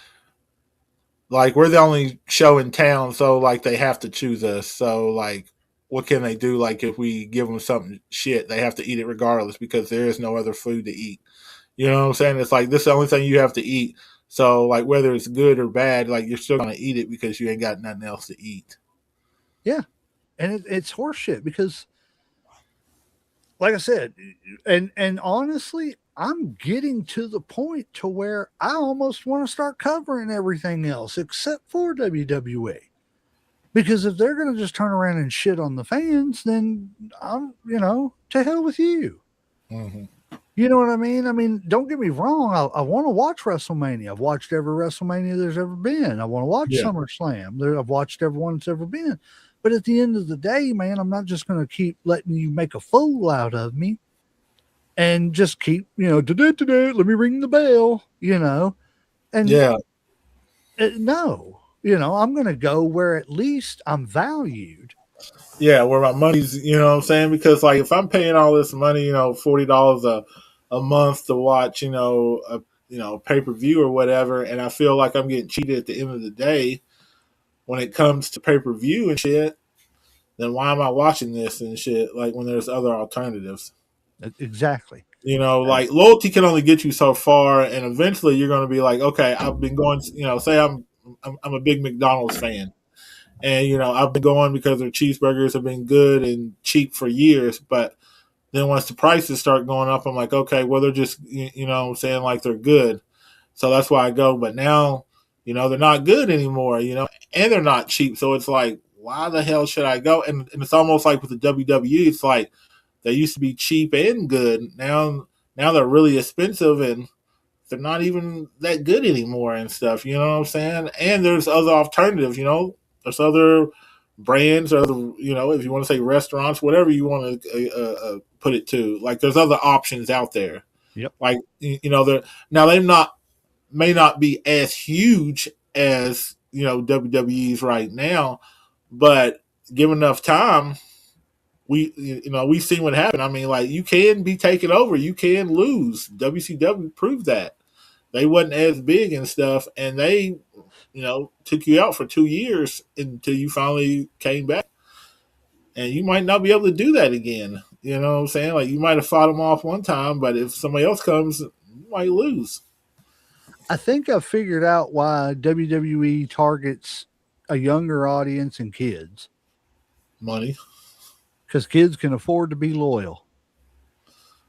we're the only show in town, so like they have to choose us. So like, what can they do? Like if we give them something shit, they have to eat it regardless because there is no other food to eat. You know what I'm saying? It's like this is the only thing you have to eat. So like whether it's good or bad, like you're still gonna eat it because you ain't got nothing else to eat. Yeah, and it's horseshit because, like I said, and honestly, I'm getting to the point to where I almost want to start covering everything else except for WWE. Because if they're going to just turn around and shit on the fans, then I'm, you know, to hell with you. Mm-hmm. You know what I mean? I mean, don't get me wrong. I want to watch WrestleMania. I've watched every WrestleMania there's ever been. I want to watch SummerSlam. I've watched every one that's ever been. But at the end of the day, man, I'm not just going to keep letting you make a fool out of me and just keep, you know, let me ring the bell, you know. And no, you know, I'm going to go where at least I'm valued. Yeah, where my money's, you know what I'm saying? Because like if I'm paying all this money, you know, $40 a month to watch, you know, a pay-per-view or whatever, and I feel like I'm getting cheated at the end of the day when it comes to pay-per-view and shit, then why am I watching this and shit? Like when there's other alternatives. Exactly. You know, like loyalty can only get you so far, and eventually you're going to be like, okay, I've been going. You know, say I'm a big McDonald's fan, and you know I've been going because their cheeseburgers have been good and cheap for years. But then once the prices start going up, I'm like, okay, well they're just you know what I'm saying, like they're good, so that's why I go. But now, you know, they're not good anymore. You know, and they're not cheap, so it's like, why the hell should I go? And it's almost like with the WWE, it's like, they used to be cheap and good. Now they're really expensive and they're not even that good anymore and stuff. You know what I'm saying? And there's other alternatives. There's other brands, or other, if you want to say restaurants, whatever you want to put it to. Like there's other options out there. Yep. Like they're now may not be as huge as WWE's right now, but given enough time, we've seen what happened. I mean, like, you can be taken over, you can lose. WCW proved that. They wasn't as big and stuff, and they took you out for 2 years until you finally came back. And you might not be able to do that again. You know what I'm saying? Like, you might have fought them off one time, but if somebody else comes, you might lose. I think I figured out why WWE targets a younger audience and kids. Money. Because kids can afford to be loyal.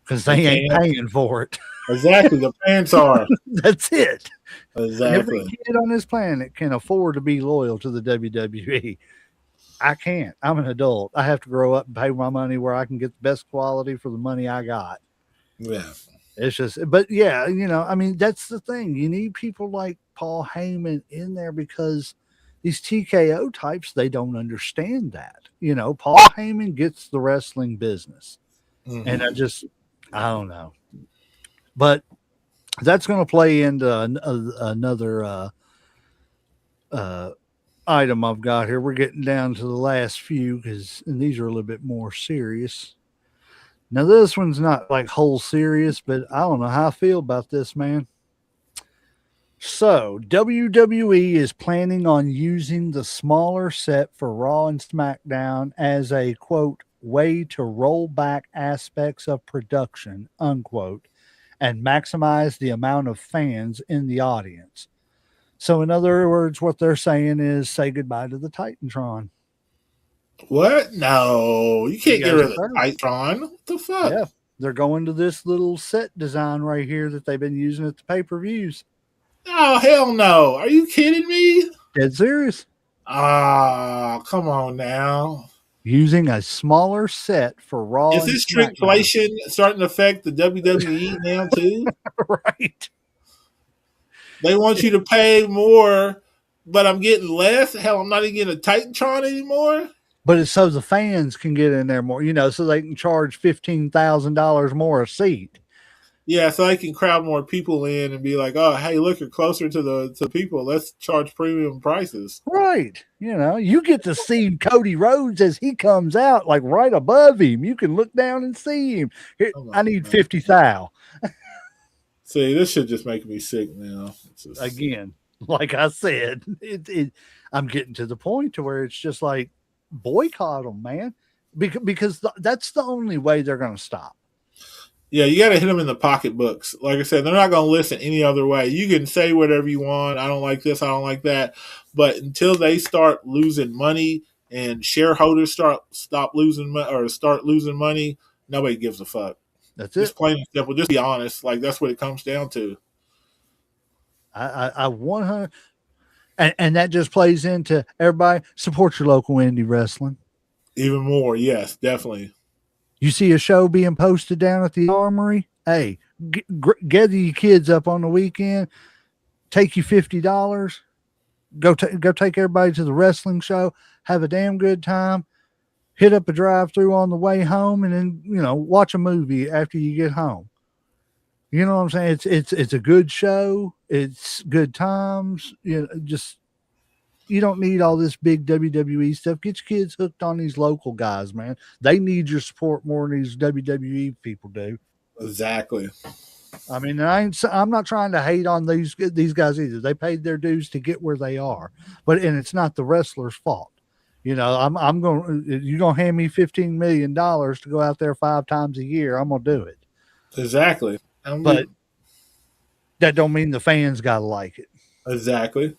Because they ain't paying for it. Exactly. The parents are. That's it. Exactly. Every kid on this planet can afford to be loyal to the WWE. I can't. I'm an adult. I have to grow up and pay my money where I can get the best quality for the money I got. Yeah. It's just, but yeah, I mean, that's the thing. You need people like Paul Heyman in there because these TKO types, they don't understand that. Paul Heyman gets the wrestling business. Mm-hmm. And I don't know. But that's going to play into another item I've got here. We're getting down to the last few and these are a little bit more serious. Now, this one's not like whole serious, but I don't know how I feel about this, man. So, WWE is planning on using the smaller set for Raw and SmackDown as a, quote, way to roll back aspects of production, unquote, and maximize the amount of fans in the audience. So, in other words, what they're saying is say goodbye to the Titantron. What? No, you can't get rid of the Titantron. What the fuck? Yeah, they're going to this little set design right here that they've been using at the pay-per-views. Oh, hell no. Are you kidding me? Dead serious. Ah, come on now. Using a smaller set for Raw. Is this shrinkflation starting to affect the WWE now too? Right. They want you to pay more, but I'm getting less. Hell, I'm not even getting a Titantron anymore. But it's so the fans can get in there more, so they can charge $15,000 more a seat. Yeah, so they can crowd more people in and be like, "Oh, hey, look, you're closer to people. Let's charge premium prices." Right. You get to see Cody Rhodes as he comes out, like right above him. You can look down and see him. Here, I need 50 thou. See, this should just make me sick now. Again, like I said, I'm getting to the point to where it's just like, boycott them, man, because that's the only way they're going to stop. Yeah, you got to hit them in the pocketbooks. Like I said, they're not going to listen any other way. You can say whatever you want. I don't like this. I don't like that. But until they start losing money and shareholders start losing money, nobody gives a fuck. That's it. Just plain and simple. Just be honest. Like, that's what it comes down to. I 100. And that just plays into everybody support your local indie wrestling. Even more, yes, definitely. You see a show being posted down at the Armory, hey, gather your kids up on the weekend, take you $50, go take everybody to the wrestling show, have a damn good time, hit up a drive-through on the way home, and then watch a movie after you get home. You know what I'm saying? It's a good show. It's good times. You don't need all this big WWE stuff. Get your kids hooked on these local guys, man. They need your support more than these WWE people do. Exactly. I mean, I'm not trying to hate on these guys either. They paid their dues to get where they are, and it's not the wrestler's fault. You're gonna hand me $15 million to go out there 5 times a year. I'm gonna do it. Exactly. But that don't mean the fans gotta like it. Exactly.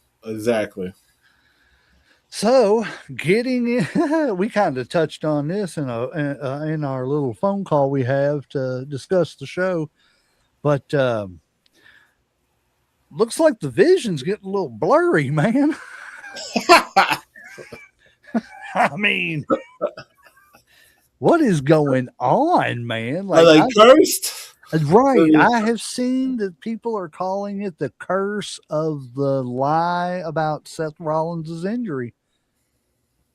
So, getting in, we kind of touched on this in our little phone call we have to discuss the show, but looks like the vision's getting a little blurry, man. I mean, What is going on, man? Are Like, they cursed? right. I have seen that people are calling it the curse of the lie about Seth Rollins' injury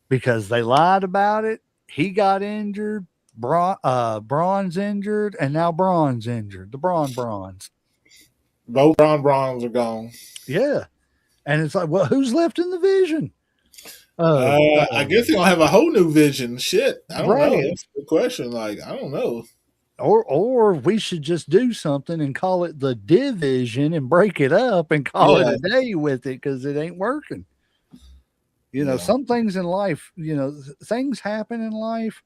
because they lied about it. He got injured. Braun's injured, and now Braun's injured. The Brawns. Both Browns are gone. Yeah. And it's like, well, who's left in the vision? Uh, I guess they're gonna have a whole new vision. Shit, I don't know. right. That's the question. Like, I don't know. Or we should just do something and call it the division and break it up and call it Yeah, a day with it because it ain't working. yeah, Some things in life, things happen in life,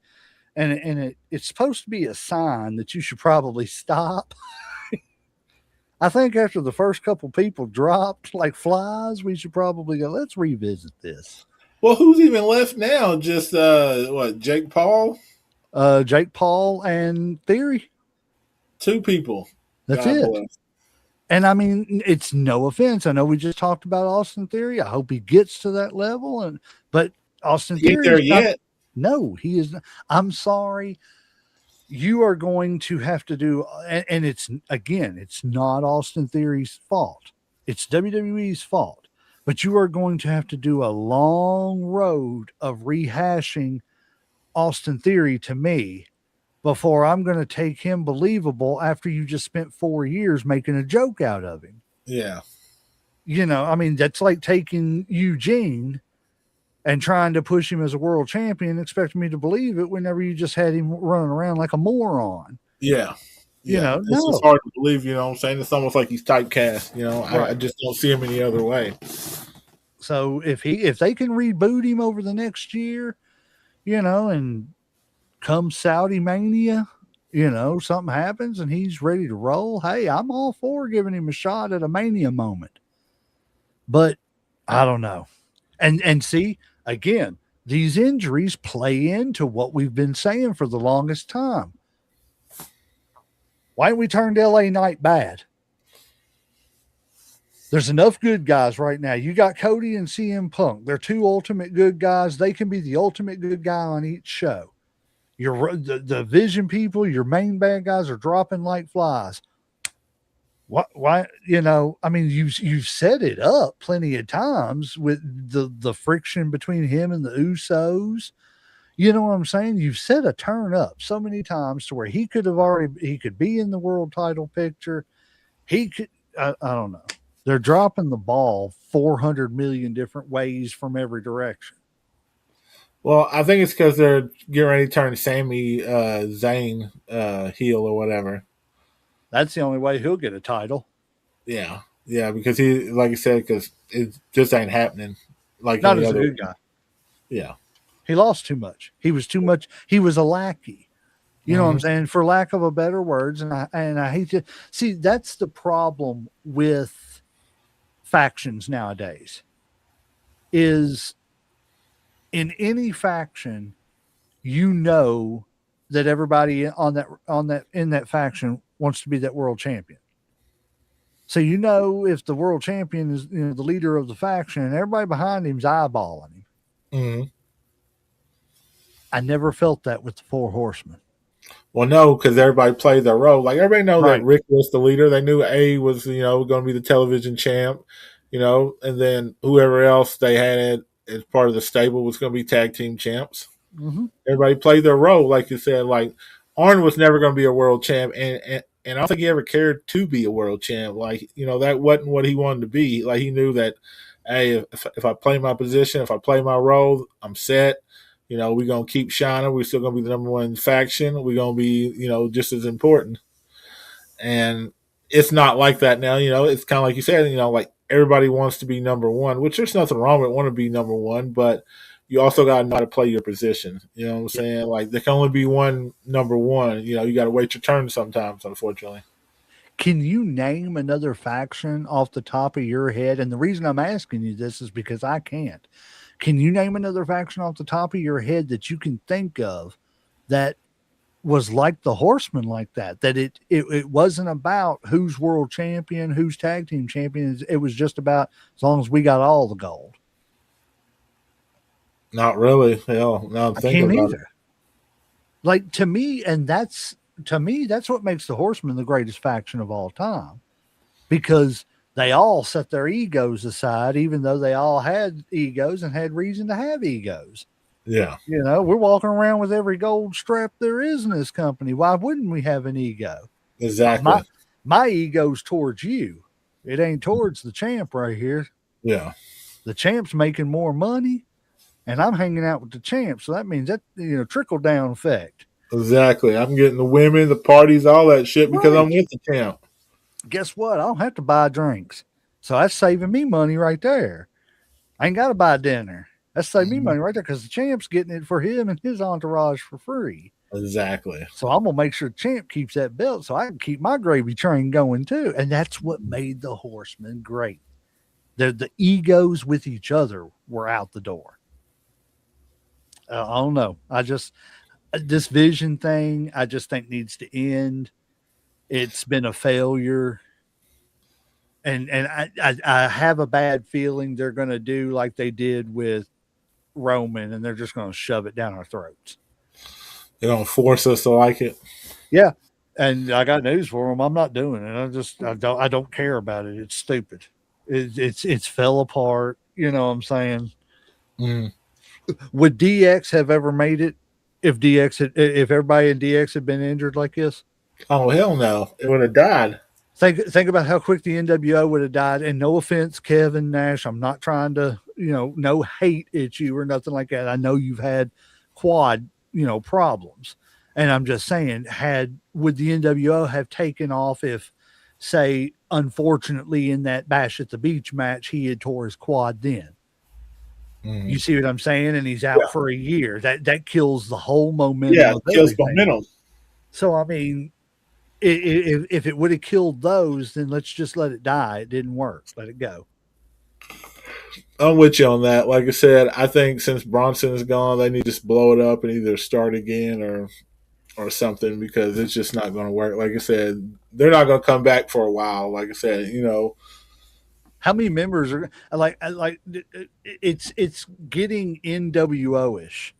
and it's supposed to be a sign that you should probably stop. I think after the first couple people dropped like flies, we should probably go, let's revisit this. Well, who's even left now? Just what? Jake Paul? Jake Paul and Theory. Two people. That's God it. bless. And I mean, it's no offense. I know we just talked about Austin Theory. I hope he gets to that level. But Austin He ain't Theory there is not, yet. no, he is not. I'm sorry. You are going to have to do, and it's not Austin Theory's fault. It's WWE's fault. But you are going to have to do a long road of rehashing Austin Theory to me before I'm going to take him believable after you just spent 4 years making a joke out of him. Yeah. I mean, that's like taking Eugene and trying to push him as a world champion, expecting me to believe it whenever you just had him running around like a moron. Yeah. No. It's just hard to believe, you know what I'm saying? It's almost like he's typecast, Right. I just don't see him any other way. So if they can reboot him over the next year, and come Saudi Mania, something happens and he's ready to roll. Hey, I'm all for giving him a shot at a Mania moment. But I don't know. And see, again, these injuries play into what we've been saying for the longest time. Why didn't we turn LA Knight bad? There's enough good guys right now. You got Cody and CM Punk. They're two ultimate good guys. They can be the ultimate good guy on each show. The Vision people, your main bad guys are dropping like flies. Why? I mean, you've set it up plenty of times with the friction between him and the Usos. You know what I'm saying? You've set a turn up so many times to where he could be in the world title picture. He could, I don't know. They're dropping the ball 400 million different ways from every direction. Well, I think it's because they're getting ready to turn Sami Zayn heel or whatever. That's the only way he'll get a title. Yeah, because he, like you said, because it just ain't happening. Like not as a good guy. Yeah, he lost too much. He was too much. He was a lackey. You know what I'm saying? For lack of a better words, and I hate to see that's the problem with factions nowadays. Is in any faction, that everybody in that faction wants to be that world champion. So if the world champion is the leader of the faction and everybody behind him's eyeballing him. Mm-hmm. I never felt that with the Four Horsemen. Well, no, because everybody played their role. Like everybody knows that Rick was the leader. They knew A was going to be the television champ, and then whoever else they had as part of the stable was going to be tag team champs. Mm-hmm. Everybody played their role, like you said. Like Arn was never going to be a world champ, and I don't think he ever cared to be a world champ. Like that wasn't what he wanted to be. Like he knew that, hey, if I play my position, if I play my role, I'm set. We're going to keep shining. We're still going to be the number one faction. We're going to be, just as important. And it's not like that now. It's kind of like you said, like everybody wants to be number one, which there's nothing wrong with wanting to be number one, but you also got to know how to play your position. You know what I'm saying? Like there can only be one number one. You got to wait your turn sometimes, unfortunately. Can you name another faction off the top of your head? And the reason I'm asking you this is because I can't. Can you name another faction off the top of your head that you can think of that was like the Horsemen like that? That it wasn't about who's world champion, who's tag team champion. It was just about as long as we got all the gold. Not really. Hell, no, I can't either. Like to me, and that's what makes the Horsemen the greatest faction of all time, because they all set their egos aside, even though they all had egos and had reason to have egos. Yeah, You know, we're walking around with every gold strap there is in this company. Why wouldn't we have an ego? My exactly. my ego's towards you. It ain't towards the champ right here. Yeah, The champ's making more money, and I'm hanging out with the champ. So that means that trickle down effect. exactly. I'm getting the women, the parties, all that shit because Right. I'm with the champ. Guess what? I don't have to buy drinks. So that's saving me money right there. I ain't got to buy dinner. That's saving me Mhm. money right there because the champ's getting it for him and his entourage for free. Exactly. So I'm gonna make sure the champ keeps that belt so I can keep my gravy train going too. And that's what made the Horsemen great. The egos with each other were out the door. I don't know. I just this vision thing, I just think needs to end. It's been a failure, and I have a bad feeling they're going to do like they did with Roman, and they're just going to shove it down our throats. They don't force us to like it. Yeah, and I got news for them. I'm not doing it. I don't care about it. It's stupid. It's fell apart. You know what I'm saying? Mm. Would DX have ever made it if everybody in DX had been injured like this? Oh hell no! It would have died. Think about how quick the NWO would have died. And no offense, Kevin Nash, I'm not trying to no hate at you or nothing like that. I know you've had quad problems, and I'm just saying, would the NWO have taken off if, say, unfortunately in that Bash at the Beach match he had tore his quad then? Mm. You see what I'm saying? And he's out Yeah, for a year. That kills the whole momentum yeah, of kills everything. momentum. So I mean, if it would have killed those, then let's just let it die. It didn't work. Let it go. I'm with you on that. Like I said, I think since Bronson is gone, they need to just blow it up and either start again or something because it's just not going to work. Like I said, they're not going to come back for a while. Like I said, How many members are like? It's getting NWO ish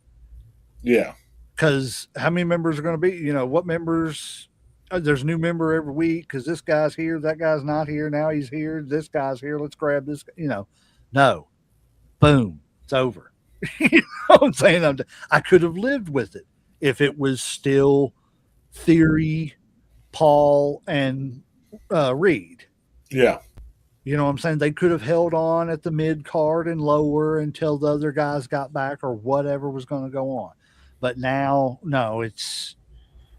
yeah, because how many members are going to be? What members? There's a new member every week because this guy's here, that guy's not here. Now he's here. This guy's here. Let's grab this. No, boom, it's over. You know what I'm saying? I could have lived with it if it was still Theory, Paul, and Reed. yeah. You know what I'm saying? They could have held on at the mid card and lower until the other guys got back or whatever was going to go on. But now, no,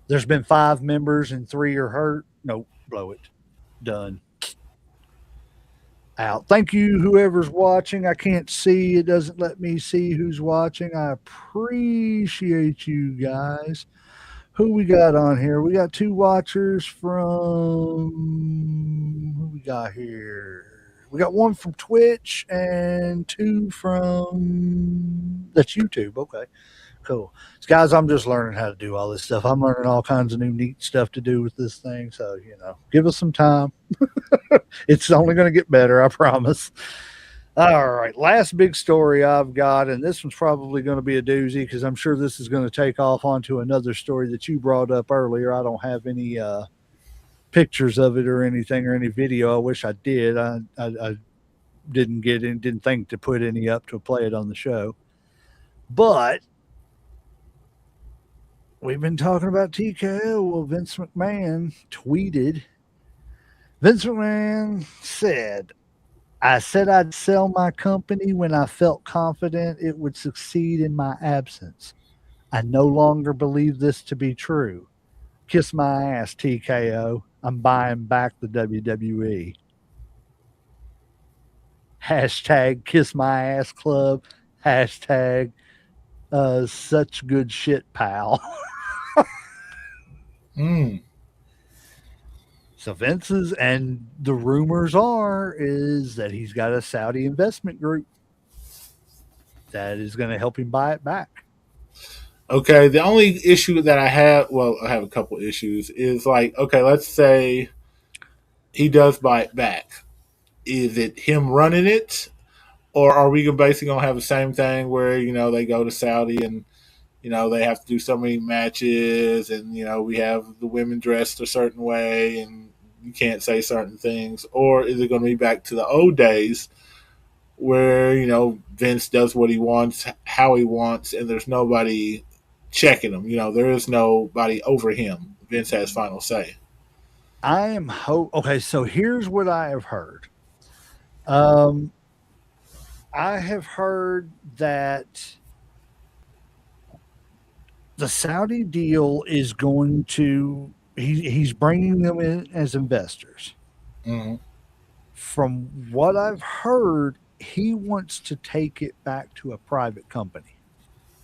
there's been 5 members and 3 are hurt. Nope, blow it. Done. Out. Thank you, whoever's watching. I can't see. It doesn't let me see who's watching. I appreciate you guys. Who we got on here? We got 2 watchers from who we got here. We got 1 from Twitch and 2 from that's YouTube. Okay, cool. So guys, I'm just learning how to do all this stuff. I'm learning all kinds of new neat stuff to do with this thing. So give us some time. It's only going to get better, I promise. All right, last big story I've got, and this one's probably going to be a doozy because I'm sure this is going to take off onto another story that you brought up earlier. I don't have any pictures of it or anything or any video. I wish I did. I didn't think to put any up to play it on the show. But we've been talking about TKO. Well, Vince McMahon tweeted. Vince McMahon said, I said I'd sell my company when I felt confident it would succeed in my absence. I no longer believe this to be true. Kiss my ass, TKO. I'm buying back the WWE. Hashtag kiss my ass club. Hashtag such good shit, pal. Mm. So Vince's, and the rumors is that he's got a Saudi investment group that is going to help him buy it back. Okay, the only issue that I have, well, I have a couple issues, is like, okay, let's say he does buy it back. Is it him running it, or are we basically gonna have the same thing where they go to Saudi and they have to do so many matches, and we have the women dressed a certain way, and you can't say certain things, or is it going to be back to the old days where Vince does what he wants, how he wants, and there's nobody checking him. There is nobody over him. Vince has final say. I am okay. So here's what I have heard. Um, I have heard that the Saudi deal is going to he's bringing them in as investors. Mm-hmm. From what I've heard, he wants to take it back to a private company.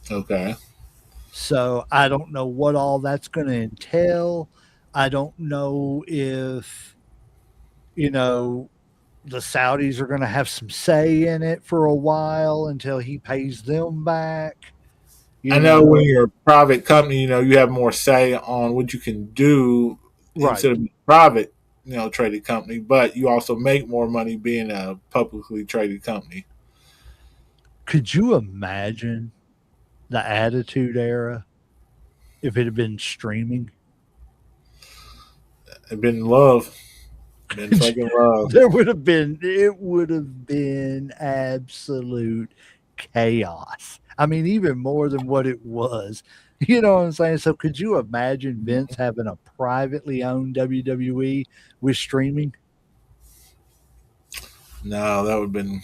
Okay. So I don't know what all that's going to entail. I don't know if, you know, the Saudis are going to have some say in it for a while until he pays them back. I You know when know, you're a private company, you have more say on what you can do right. instead of a private, traded company, but you also make more money being a publicly traded company. Could you imagine the Attitude Era if it had been streaming? I've been in love. Been fucking love. It would have been absolute chaos. I mean, even more than what it was. You know what I'm saying? So could you imagine Vince having a privately owned WWE with streaming? No, that would have been,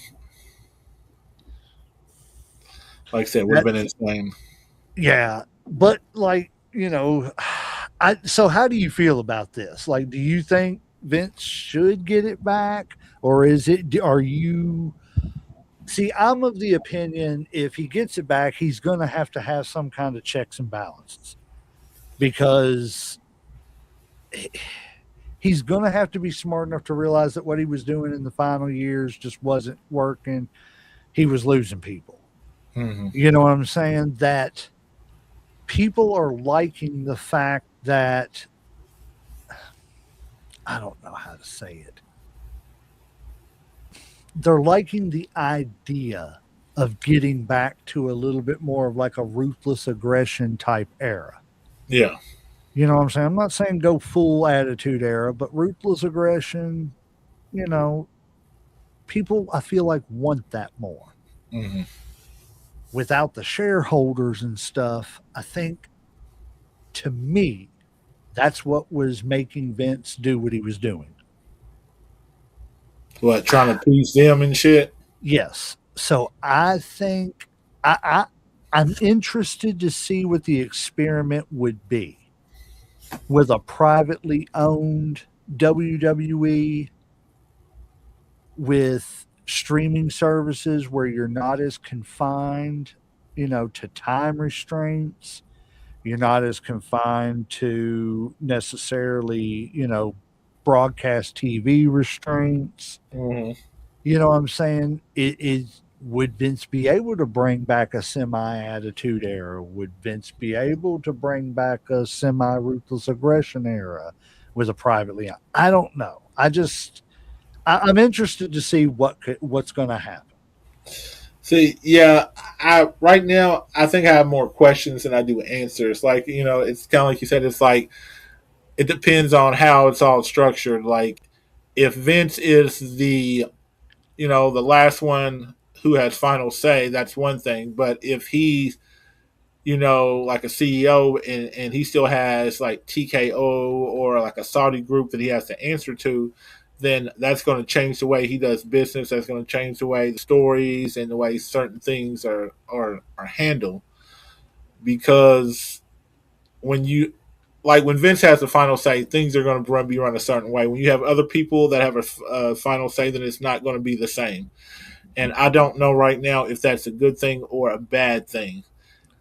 like I said, would have That been insane. Yeah, but like, I so how do you feel about this? Like, do you think Vince should get it back, or are you see, I'm of the opinion if he gets it back, he's going to have some kind of checks and balances because he's going to have to be smart enough to realize that what he was doing in the final years just wasn't working. He was losing people. Mm-hmm. You know what I'm saying? That people are liking the fact that I don't know how to say it. They're liking the idea of getting back to a little bit more of like a ruthless aggression type era. Yeah. You know what I'm saying? I'm not saying go full attitude era, but ruthless aggression, you know, people I feel like want that more. Mm-hmm. Without the shareholders and stuff, I think to me, that's what was making Vince do what he was doing. What, trying to please them and shit? Yes. So I think I I'm interested to see what the experiment would be with a privately owned WWE with streaming services where you're not as confined, to time restraints. You're not as confined to necessarily, broadcast TV restraints. Mm-hmm. You know what I'm saying? It is would Vince be able to bring back a semi attitude era? Would Vince be able to bring back a semi ruthless aggression era with a privately? I don't know. I'm interested to see what's going to happen. See, yeah, I right now I think I have more questions than I do answers. Like, it's kind of like you said. It's like it depends on how it's all structured. Like, if Vince is the last one who has final say, that's one thing. But if he's like a CEO, and he still has like TKO or like a Saudi group that he has to answer to, then that's going to change the way he does business. That's going to change the way the stories and the way certain things are handled. Because when you when Vince has the final say, things are going to be run a certain way. When you have other people that have a final say, then it's not going to be the same. And I don't know right now if that's a good thing or a bad thing.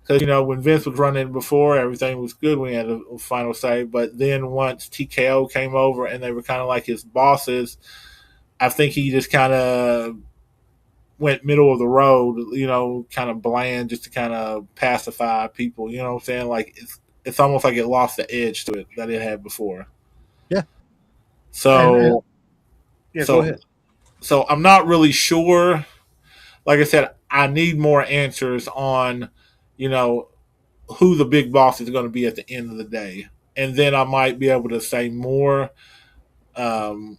Because, when Vince was running before, everything was good when he had a final say. But then once TKO came over and they were kind of like his bosses, I think he just kind of went middle of the road, kind of bland just to kind of pacify people. You know what I'm saying? Like, it's almost like it lost the edge to it that it had before. Yeah. And So, yeah, go so, ahead. so I'm not really sure. Like I said, I need more answers on, you know, who the big boss is going to be at the end of the day, and then I might be able to say more. Um,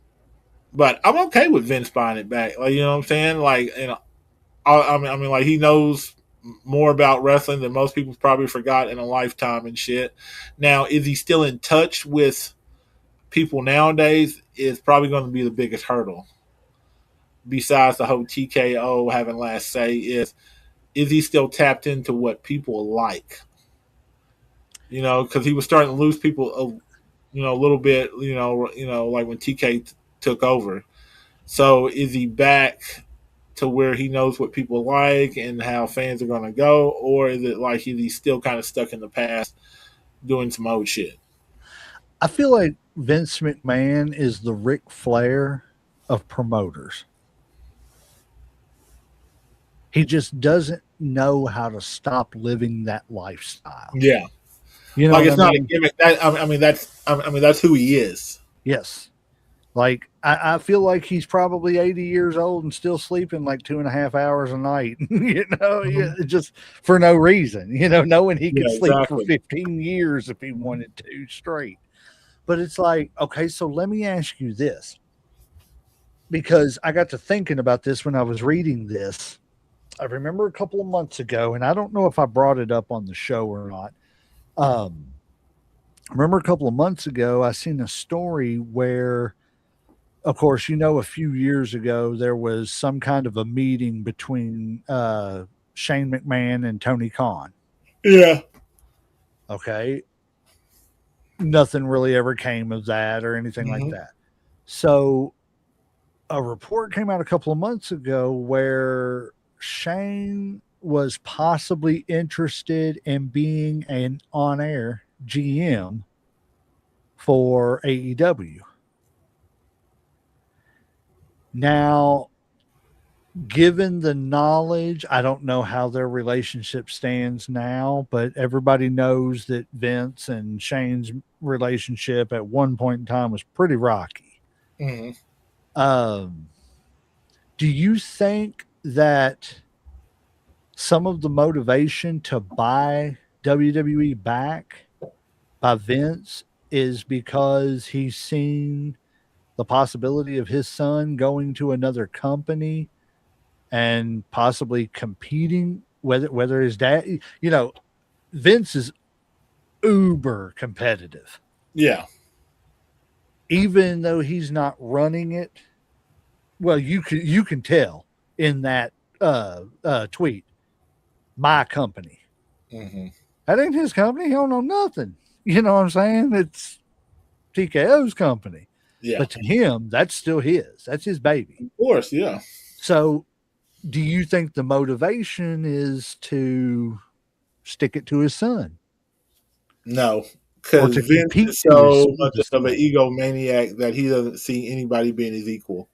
but I'm okay with Vince buying it back. Like, you know what I'm saying? Like, you know, I mean, like he knows more about wrestling than most people probably forgot in a lifetime and shit. Now, is he still in touch with people nowadays? Is probably going to be the biggest hurdle. Besides the whole TKO having last say, is he still tapped into what people like? You know, because he was starting to lose people, a little bit. Like when TK took over. So is he back to where he knows what people like and how fans are going to go, or is it like he's still kind of stuck in the past doing some old shit? I feel like Vince McMahon is the Ric Flair of promoters. He just doesn't know how to stop living that lifestyle. Yeah, You know like what it's I not a mean? gimmick. That's who he is. Yes. Like I feel like he's probably 80 years old and still sleeping like 2.5 hours a night, Mhm. just for no reason, knowing he could Yeah, sleep for exactly. 15 years if he wanted to straight. But it's like, okay, so let me ask you this, because I got to thinking about this when I was reading this. I remember a couple of months ago, and I don't know if I brought it up on the show or not. Um, I remember a couple of months ago, I seen a story where, of course, a few years ago, there was some kind of a meeting between Shane McMahon and Tony Khan. Yeah. Okay. Nothing really ever came of that or anything like Hmm. that. So a report came out a couple of months ago where Shane was possibly interested in being an on air GM for AEW. Now, given the knowledge, I don't know how their relationship stands now, but everybody knows that Vince and Shane's relationship at one point in time was pretty rocky. Hmm. Um, do you think that some of the motivation to buy WWE back by Vince is because he's seen the possibility of his son going to another company and possibly competing, whether his dad, Vince is uber competitive, Yeah. even though he's not running it. Well, you can tell in that tweet, my company. Hmm. That ain't his company. He don't know nothing. You know what I'm saying? It's TKO's company. Yeah. But to him, that's still his. That's his baby. Of course. Yeah. So do you think the motivation is to stick it to his son No, or because to Vince compete is to his so much his of an son? egomaniac that he doesn't see anybody being his equal.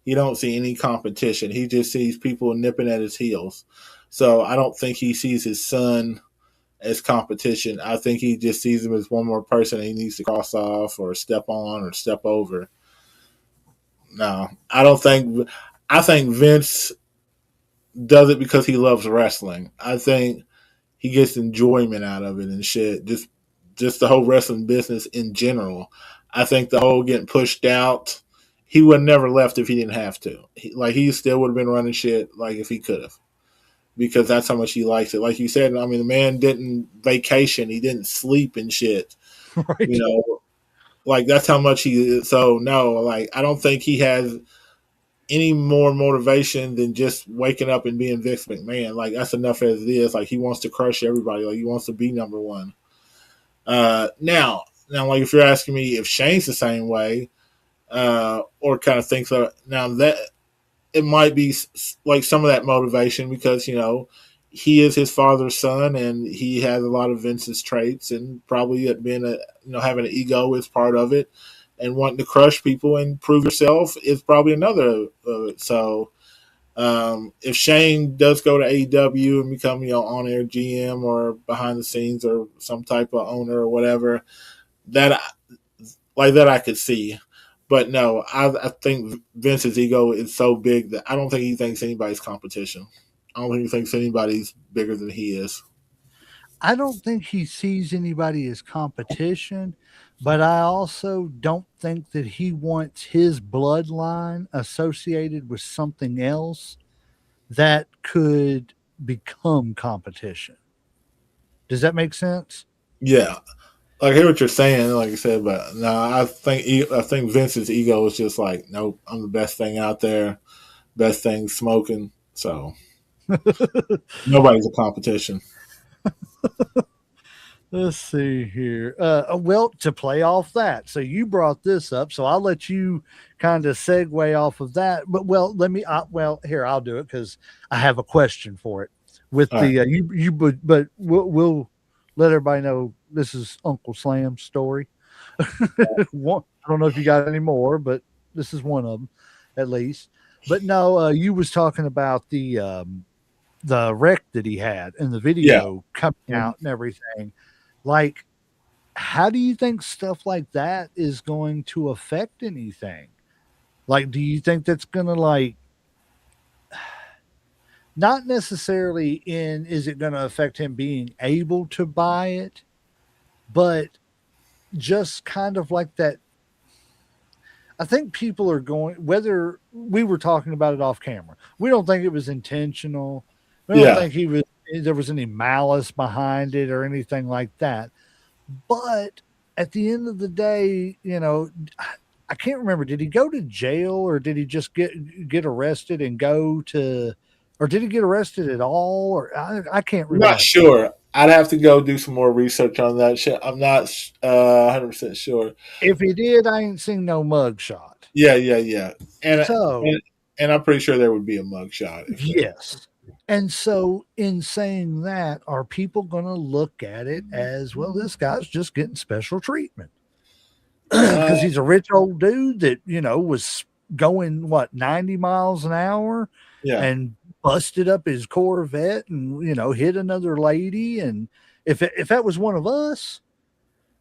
He don't see any competition. He just sees people nipping at his heels. So I don't think he sees his son as competition. I think he just sees him as one more person he needs to cross off or step on or step over. No, I don't think. I think Vince does it because he loves wrestling. I think he gets enjoyment out of it and shit. Just the whole wrestling business in general. I think the whole getting pushed out, he would never left if he didn't have to. He still would have been running shit like if he could have, because that's how much he likes it. Like you said, I mean, the man didn't vacation, he didn't sleep and shit. You Right. know, like that's how much he. So no, like I don't think he has any more motivation than just waking up and being Vince McMahon. Like that's enough as it is. Like he wants to crush everybody. Like he wants to be number one. Now, like if you're asking me if Shane's the same way, or kind of thinks of now that it might be like some of that motivation because he is his father's son and he has a lot of Vince's traits and probably being having an ego is part of it and wanting to crush people and prove yourself is probably another of it. So if Shane does go to AEW and become on air GM or behind the scenes or some type of owner or whatever, that like that I could see. But no, I think Vince's ego is so big that I don't think he thinks anybody's competition. I don't think he thinks anybody's bigger than he is. I don't think he sees anybody as competition, but I also don't think that he wants his bloodline associated with something else that could become competition. Does that make sense? Yeah, like I hear what you're saying, like I said, but no, I think Vince's ego is just like, nope, I'm the best thing out there, best thing smoking. So nobody's a competition. Let's see here. Well, to play off that, so you brought this up, so I'll let you kind of segue off of that. But well, well, here I'll do it because I have a question for it. With All right. the but we'll let everybody know this is Uncle Slam's story. I don't know if you got any more, but this is one of them, at least. But no, you was talking about the wreck that he had and the Yeah. video coming Mhm. out and everything. Like, how do you think stuff like that is going to affect anything? Like, do you think that's going to, like, not necessarily in, is it going to affect him being able to buy it, but just kind of like that? I think people are going, whether we were talking about it off camera, we don't think it was intentional. We don't Yeah. think there was any malice behind it or anything like that. But at the end of the day, I can't remember. Did he go to jail or did he just get arrested and go to, or did he get arrested at all? Or I can't I'm not remember. sure. I'd have to go do some more research on that shit. I'm not 100% sure. If he did, I ain't seen no mug shot. Yeah, yeah, yeah. And So and, and I'm pretty sure there would be a mugshot if there was. yes. And so, in saying that, are people going to look at it as, well, this guy's just getting special treatment? Uh, Because he's a rich old dude that, was going, what, 90 miles an hour yeah. and busted up his Corvette and, hit another lady. And if that was one of us,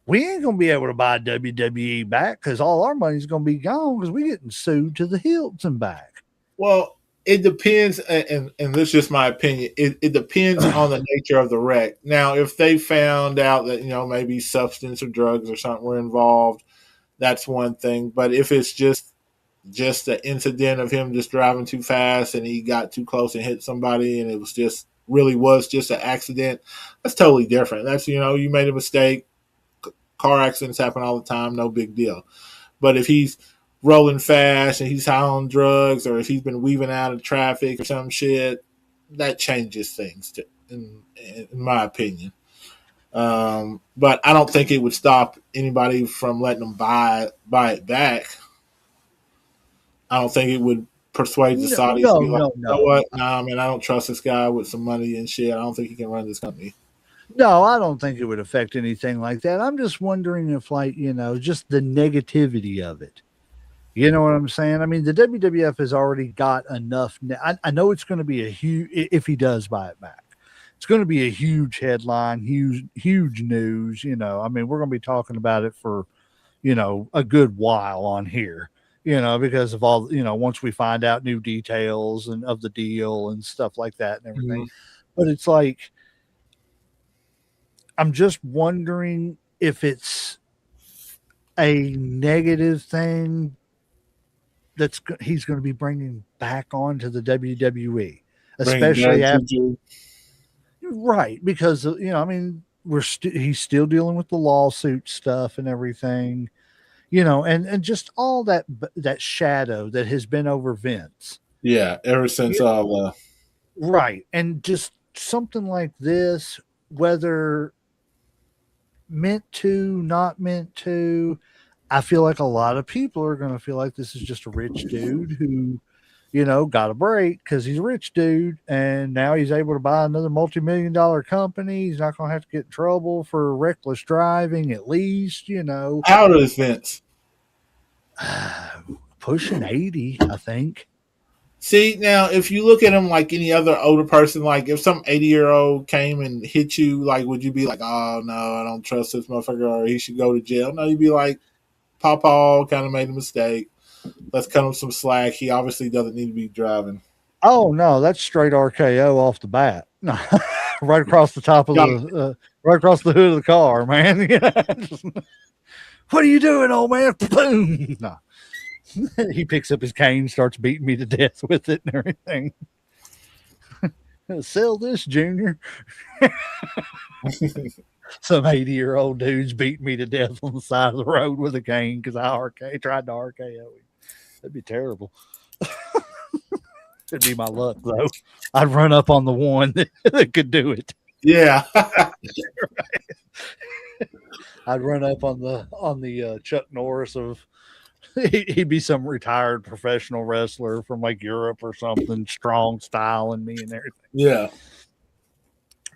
we ain't going to be able to buy WWE back because all our money's going to be gone because we're getting sued to the hilts and back. Well, it depends, and this is just my opinion. It depends on the nature of the wreck. Now, if they found out that maybe substance or drugs or something were involved, that's one thing. But if it's just an incident of him just driving too fast and he got too close and hit somebody, and it was just an accident, that's totally different. That's you made a mistake. Car accidents happen all the time, no big deal. But if he's rolling fast and he's high on drugs, or if he's been weaving out of traffic or some shit, that changes things, in my opinion. But I don't think it would stop anybody from letting them buy it back. I don't think it would persuade the No, Saudis to no, be like, no, you know no. what? Nah, man, I don't trust this guy with some money and shit. I don't think he can run this company. No, I don't think it would affect anything like that. I'm just wondering if, like, just the negativity of it. You know what I'm saying? I mean, the WWF has already got enough. I know it's going to be a huge, if he does buy it back, it's going to be a huge headline, huge news. I mean, we're going to be talking about it for, a good while on here, because of all, once we find out new details and of the deal and stuff like that and everything. Mm-hmm. But it's like, I'm just wondering if it's a negative thing he's going to be bringing back onto the WWE, Bring especially bad after, juju. right, because I mean, he's still dealing with the lawsuit stuff and everything, and just all that shadow that has been over Vince. Yeah, ever since You- all the right, and just something like this, whether meant to, not meant to. I feel like a lot of people are going to feel like this is just a rich dude who, got a break because he's a rich dude and now he's able to buy another multi-million-dollar company. He's not going to have to get in trouble for reckless driving, at least, how old is Vince? pushing 80, I think. See, now if you look at him like any other older person, like if some 80-year-old came and hit you, like would you be like, oh no, I don't trust this motherfucker, or he should go to jail? No, you'd be like, Papa kind of made a mistake. Let's cut him some slack. He obviously doesn't need to be driving. Oh, no, that's straight RKO off the bat. No, right across the top of Got the. right across the hood of the car, man. What are you doing, old man? Boom. No. He picks up his cane, starts beating me to death with it and everything. Sell this, Junior. Some 80-year-old dude's beating me to death on the side of the road with a cane because I tried to RKO him. That'd be terrible. It'd be my luck, though. I'd run up on the one that could do it. Yeah. I'd run up on the Chuck Norris of he'd be some retired professional wrestler from like Europe or something, strong styling me and everything. Yeah.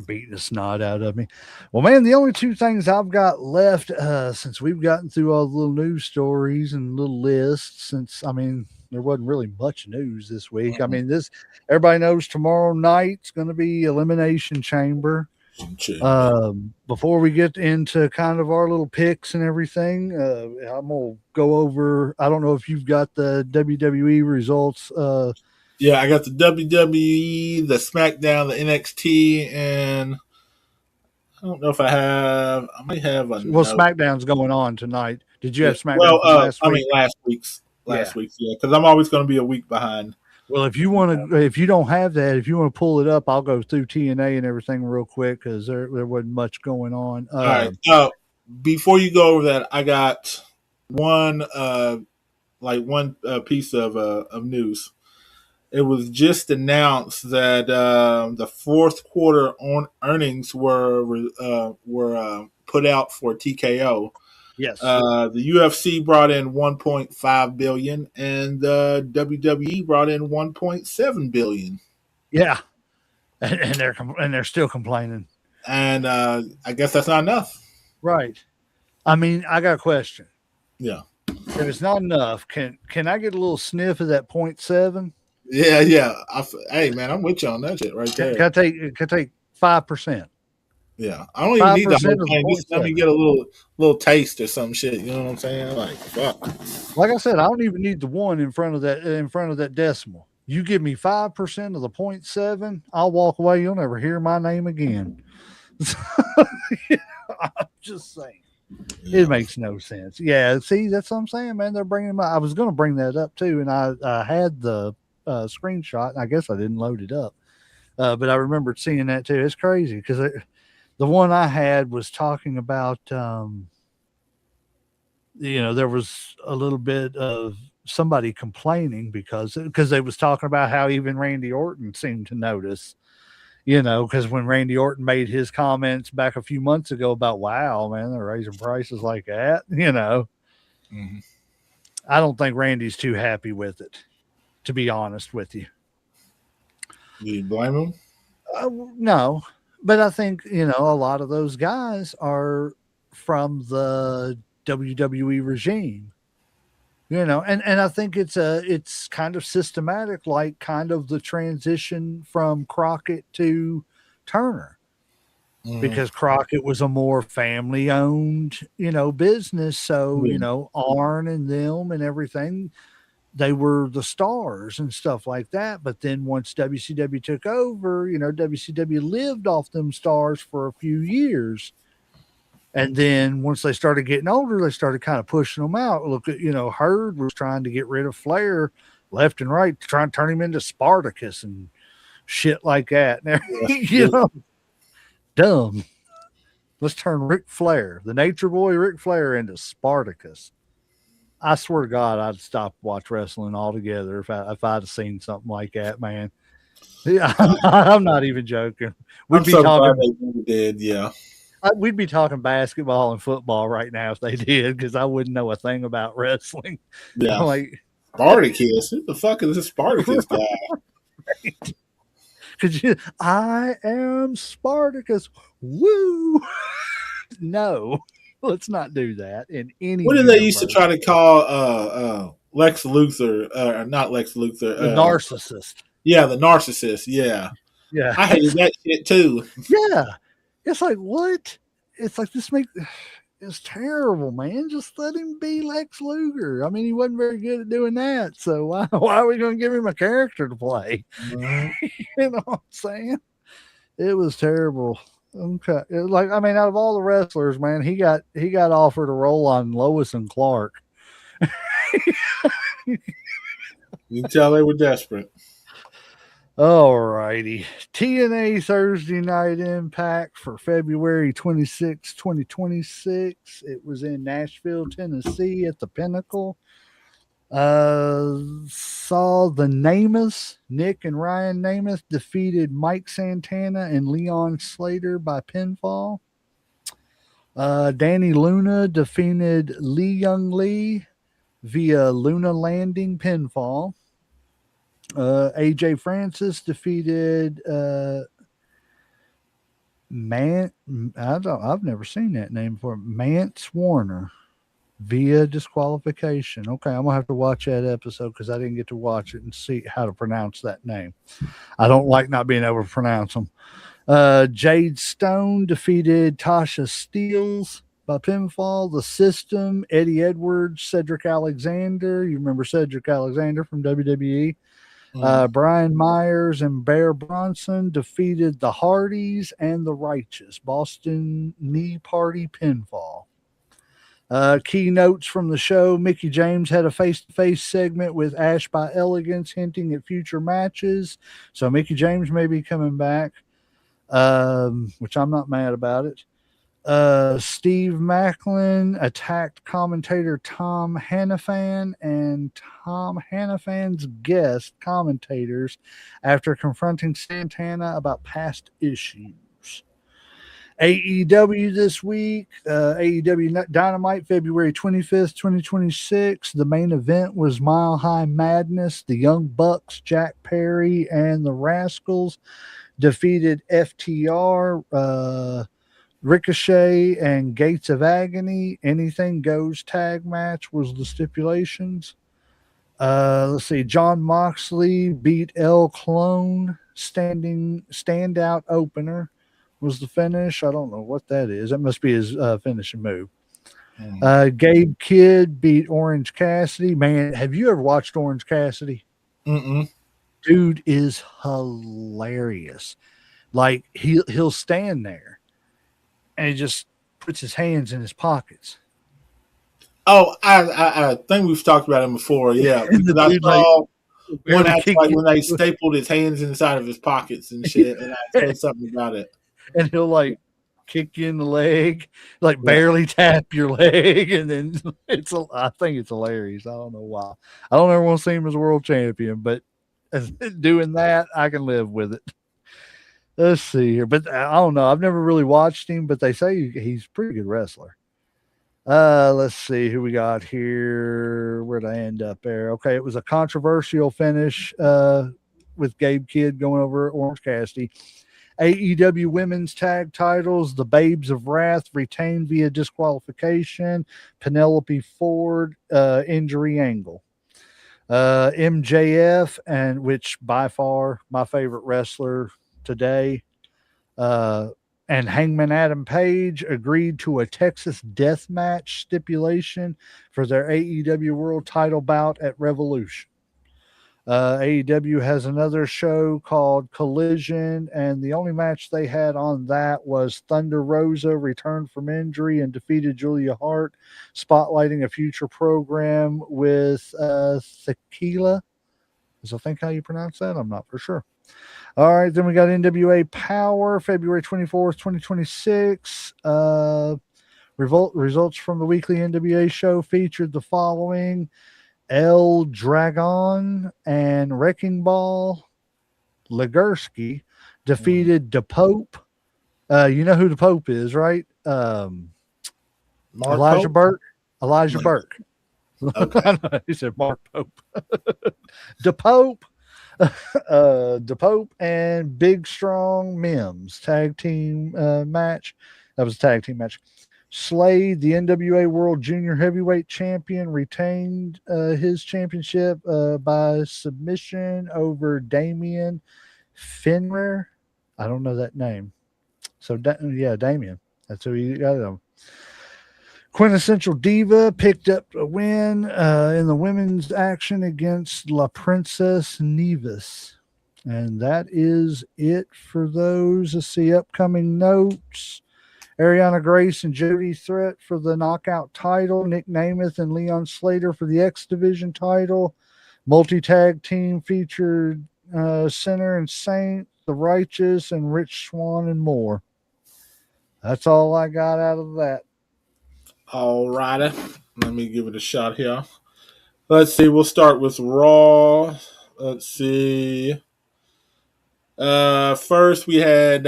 Beating the snot out of me. Well, man, the only two things I've got left since we've gotten through all the little news stories and little lists, since there wasn't really much news this week. Mm-hmm. I mean, everybody knows tomorrow night's going to be Elimination Chamber. Before we get into kind of our little picks and everything, I'm gonna go over. I don't know if you've got the WWE results. Yeah, I got the WWE, the SmackDown, the NXT, and I don't know if I might have a. Well, SmackDown's going on tonight. Did you have SmackDown last week? Last week's, yeah, because I'm always going to be a week behind. Well, if you don't have that, if you want to pull it up, I'll go through TNA and everything real quick because there wasn't much going on. All right. Before you go over that, I got one piece of news. It was just announced that the fourth quarter earnings were put out for TKO. Yes. The UFC brought in $1.5 billion, and the WWE brought in $1.7 billion. Yeah, and they're still complaining. And I guess that's not enough. Right. I mean, I got a question. Yeah. If it's not enough, can I get a little sniff of that 0.7? Yeah. Hey, man, I'm with you on that shit right there. Can I take 5%? Yeah, I don't even need the whole thing. Just let me get a little taste or some shit. You know what I'm saying? Like, fuck. Like I said, I don't even need the one in front of that decimal. You give me 5% of the 0.7, I'll walk away. You'll never hear my name again. I'm just saying. Yeah. It makes no sense. Yeah, see, that's what I'm saying, man. They're bringing them up. I was going to bring that up too, and I had the screenshot, and I guess I didn't load it up. But I remembered seeing that too. It's crazy because the one I had was talking about, there was a little bit of somebody complaining because they was talking about how even Randy Orton seemed to notice, because when Randy Orton made his comments back a few months ago about, wow, man, they're raising prices like that, Mm-hmm. I don't think Randy's too happy with it, to be honest with you. Do you blame him? No. But I think, a lot of those guys are from the WWE regime, and I think it's kind of systematic, like kind of the transition from Crockett to Turner, because Crockett was a more family owned, business. So, Arn and them and everything, they were the stars and stuff like that. But then once WCW took over, WCW lived off them stars for a few years. And then once they started getting older, they started kind of pushing them out. Look at, Hurd was trying to get rid of Flair left and right, trying to turn him into Spartacus and shit like that. Dumb. Let's turn Ric Flair, the Nature Boy Ric Flair, into Spartacus. I swear to God, I'd stop watch wrestling altogether if I'd have seen something like that, man. Yeah, I'm not even joking. We'd be talking. Did, yeah. We'd be talking basketball and football right now if they did, because I wouldn't know a thing about wrestling. Yeah, like Spartacus. Who the fuck is this Spartacus guy? Right. Because I am Spartacus. Woo! No. Let's not do that in any. What did they used to try to call Lex Luthor? Not Lex Luthor. The narcissist. Yeah, the narcissist. Yeah. I hated that shit too. Yeah. It's like, what? It's like it's terrible, man. Just let him be Lex Luger. I mean, he wasn't very good at doing that. So why are we going to give him a character to play? Mm-hmm. You know what I'm saying? It was terrible. Okay. Like, I mean, out of all the wrestlers, man, he got offered a role on Lois and Clark. You can tell they were desperate. All righty. TNA Thursday Night Impact for February 26, 2026. It was in Nashville, Tennessee at the Pinnacle. Saw the Namath, Nick and Ryan Namath defeated Mike Santana and Leon Slater by pinfall. Danny Luna defeated Lee Young Lee via Luna Landing pinfall. AJ Francis defeated I've never seen that name before. Mance Warner via disqualification. Okay, I'm gonna have to watch that episode because I didn't get to watch it and see how to pronounce that name. I don't like not being able to pronounce them. Jade Stone defeated Tasha Steeles by pinfall. The System, Eddie Edwards, Cedric Alexander. You remember Cedric Alexander from WWE? Brian Myers and Bear Bronson defeated the Hardys and the Righteous. Boston Knee Party pinfall. Keynotes from the show. Mickey James had a face-to-face segment with Ash by Elegance, hinting at future matches. So Mickey James may be coming back, which I'm not mad about it. Steve Macklin attacked commentator Tom Hannafan and Tom Hannafan's guest commentators after confronting Santana about past issues. AEW this week, AEW Dynamite, February 25th, 2026. The main event was Mile High Madness. The Young Bucks, Jack Perry, and the Rascals defeated FTR, Ricochet, and Gates of Agony. Anything goes tag match was the stipulations. Let's see. John Moxley beat El Clone. Standout opener was the finish. I don't know what that is. That must be his finishing move. Gabe Kidd beat Orange Cassidy. Man, have you ever watched Orange Cassidy? Mm-mm. Dude is hilarious. Like he'll stand there and he just puts his hands in his pockets. Oh, I think we've talked about him before. Yeah, because I saw one act like when they stapled his hands inside of his pockets and shit, and I said something about it. And he'll like kick you in the leg, like barely tap your leg, and then I think it's hilarious. I don't know why. I don't ever want to see him as world champion, but doing that, I can live with it. Let's see here, but I don't know. I've never really watched him, but they say he's a pretty good wrestler. Let's see who we got here. Where'd I end up there? Okay, it was a controversial finish with Gabe Kidd going over Orange Cassidy. AEW Women's Tag Titles, the Babes of Wrath retained via disqualification. Penelope Ford, injury angle. MJF, and which by far my favorite wrestler today, and Hangman Adam Page agreed to a Texas death match stipulation for their AEW World Title bout at Revolution. AEW has another show called Collision, and the only match they had on that was Thunder Rosa returned from injury and defeated Julia Hart, spotlighting a future program with Tequila. Is I think how you pronounce that? I'm not for sure. All right, then we got NWA Power, February 24th, 2026. Results from the weekly NWA show featured the following: El Dragon and Wrecking Ball Legursky defeated the Pope. You know who the Pope is, right? Elijah Burke. Elijah Burke. Okay. He said Mark Pope. The Pope. The Pope and Big Strong Mims tag team match. That was a tag team match. Slade, the NWA World Junior Heavyweight Champion, retained his championship by submission over Damian Finner. I don't know that name. So, Damian. That's who he got him. Quintessential Diva picked up a win in the women's action against La Princess Nevis. And that is it for those. Let's see, upcoming notes. Ariana Grace and Jody Threat for the knockout title. Nick Namath and Leon Slater for the X Division title. Multi tag team featured Sinner and Saint, The Righteous, and Rich Swann and more. That's all I got out of that. All righty. Let me give it a shot here. Let's see. We'll start with Raw. Let's see. First, we had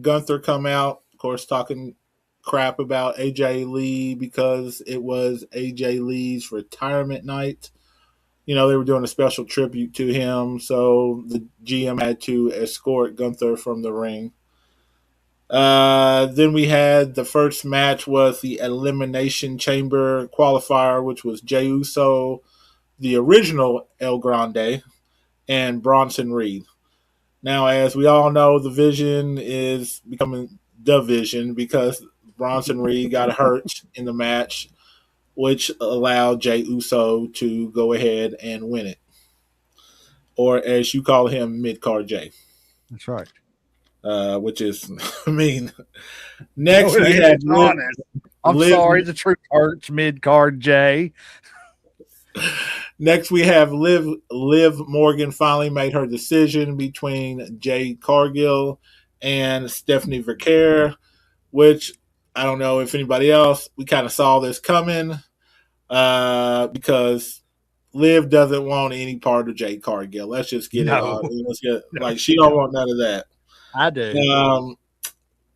Gunther come out, of course, talking crap about AJ Lee because it was AJ Lee's retirement night. You know, they were doing a special tribute to him, so the GM had to escort Gunther from the ring. Then we had the first match was the Elimination Chamber qualifier, which was Jey Uso, the original El Grande, and Bronson Reed. Now, as we all know, the Vision is becoming the Vision because Bronson Reed got hurt in the match, which allowed Jey Uso to go ahead and win it. Or as you call him, Mid-Card Jey. That's right. Which is, I mean, next we had Liv, I'm sorry, the truth hurts, Mid-Card Jey. Next we have Liv Morgan finally made her decision between Jade Cargill and Stephanie Vercaer, which I don't know if anybody else, we kind of saw this coming because Liv doesn't want any part of Jade Cargill. Let's just get it on. Let's get like she don't want none of that. I do.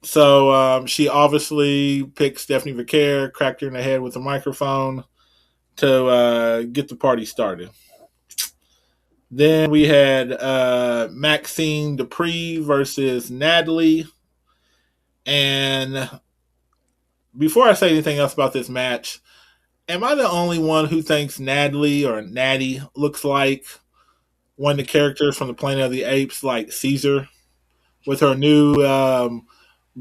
So she obviously picked Stephanie Vercaer, cracked her in the head with a microphone to get the party started. Then we had Maxine Dupree versus Natalie. And before I say anything else about this match, am I the only one who thinks Natalie or Natty looks like one of the characters from the Planet of the Apes, like Caesar, with her new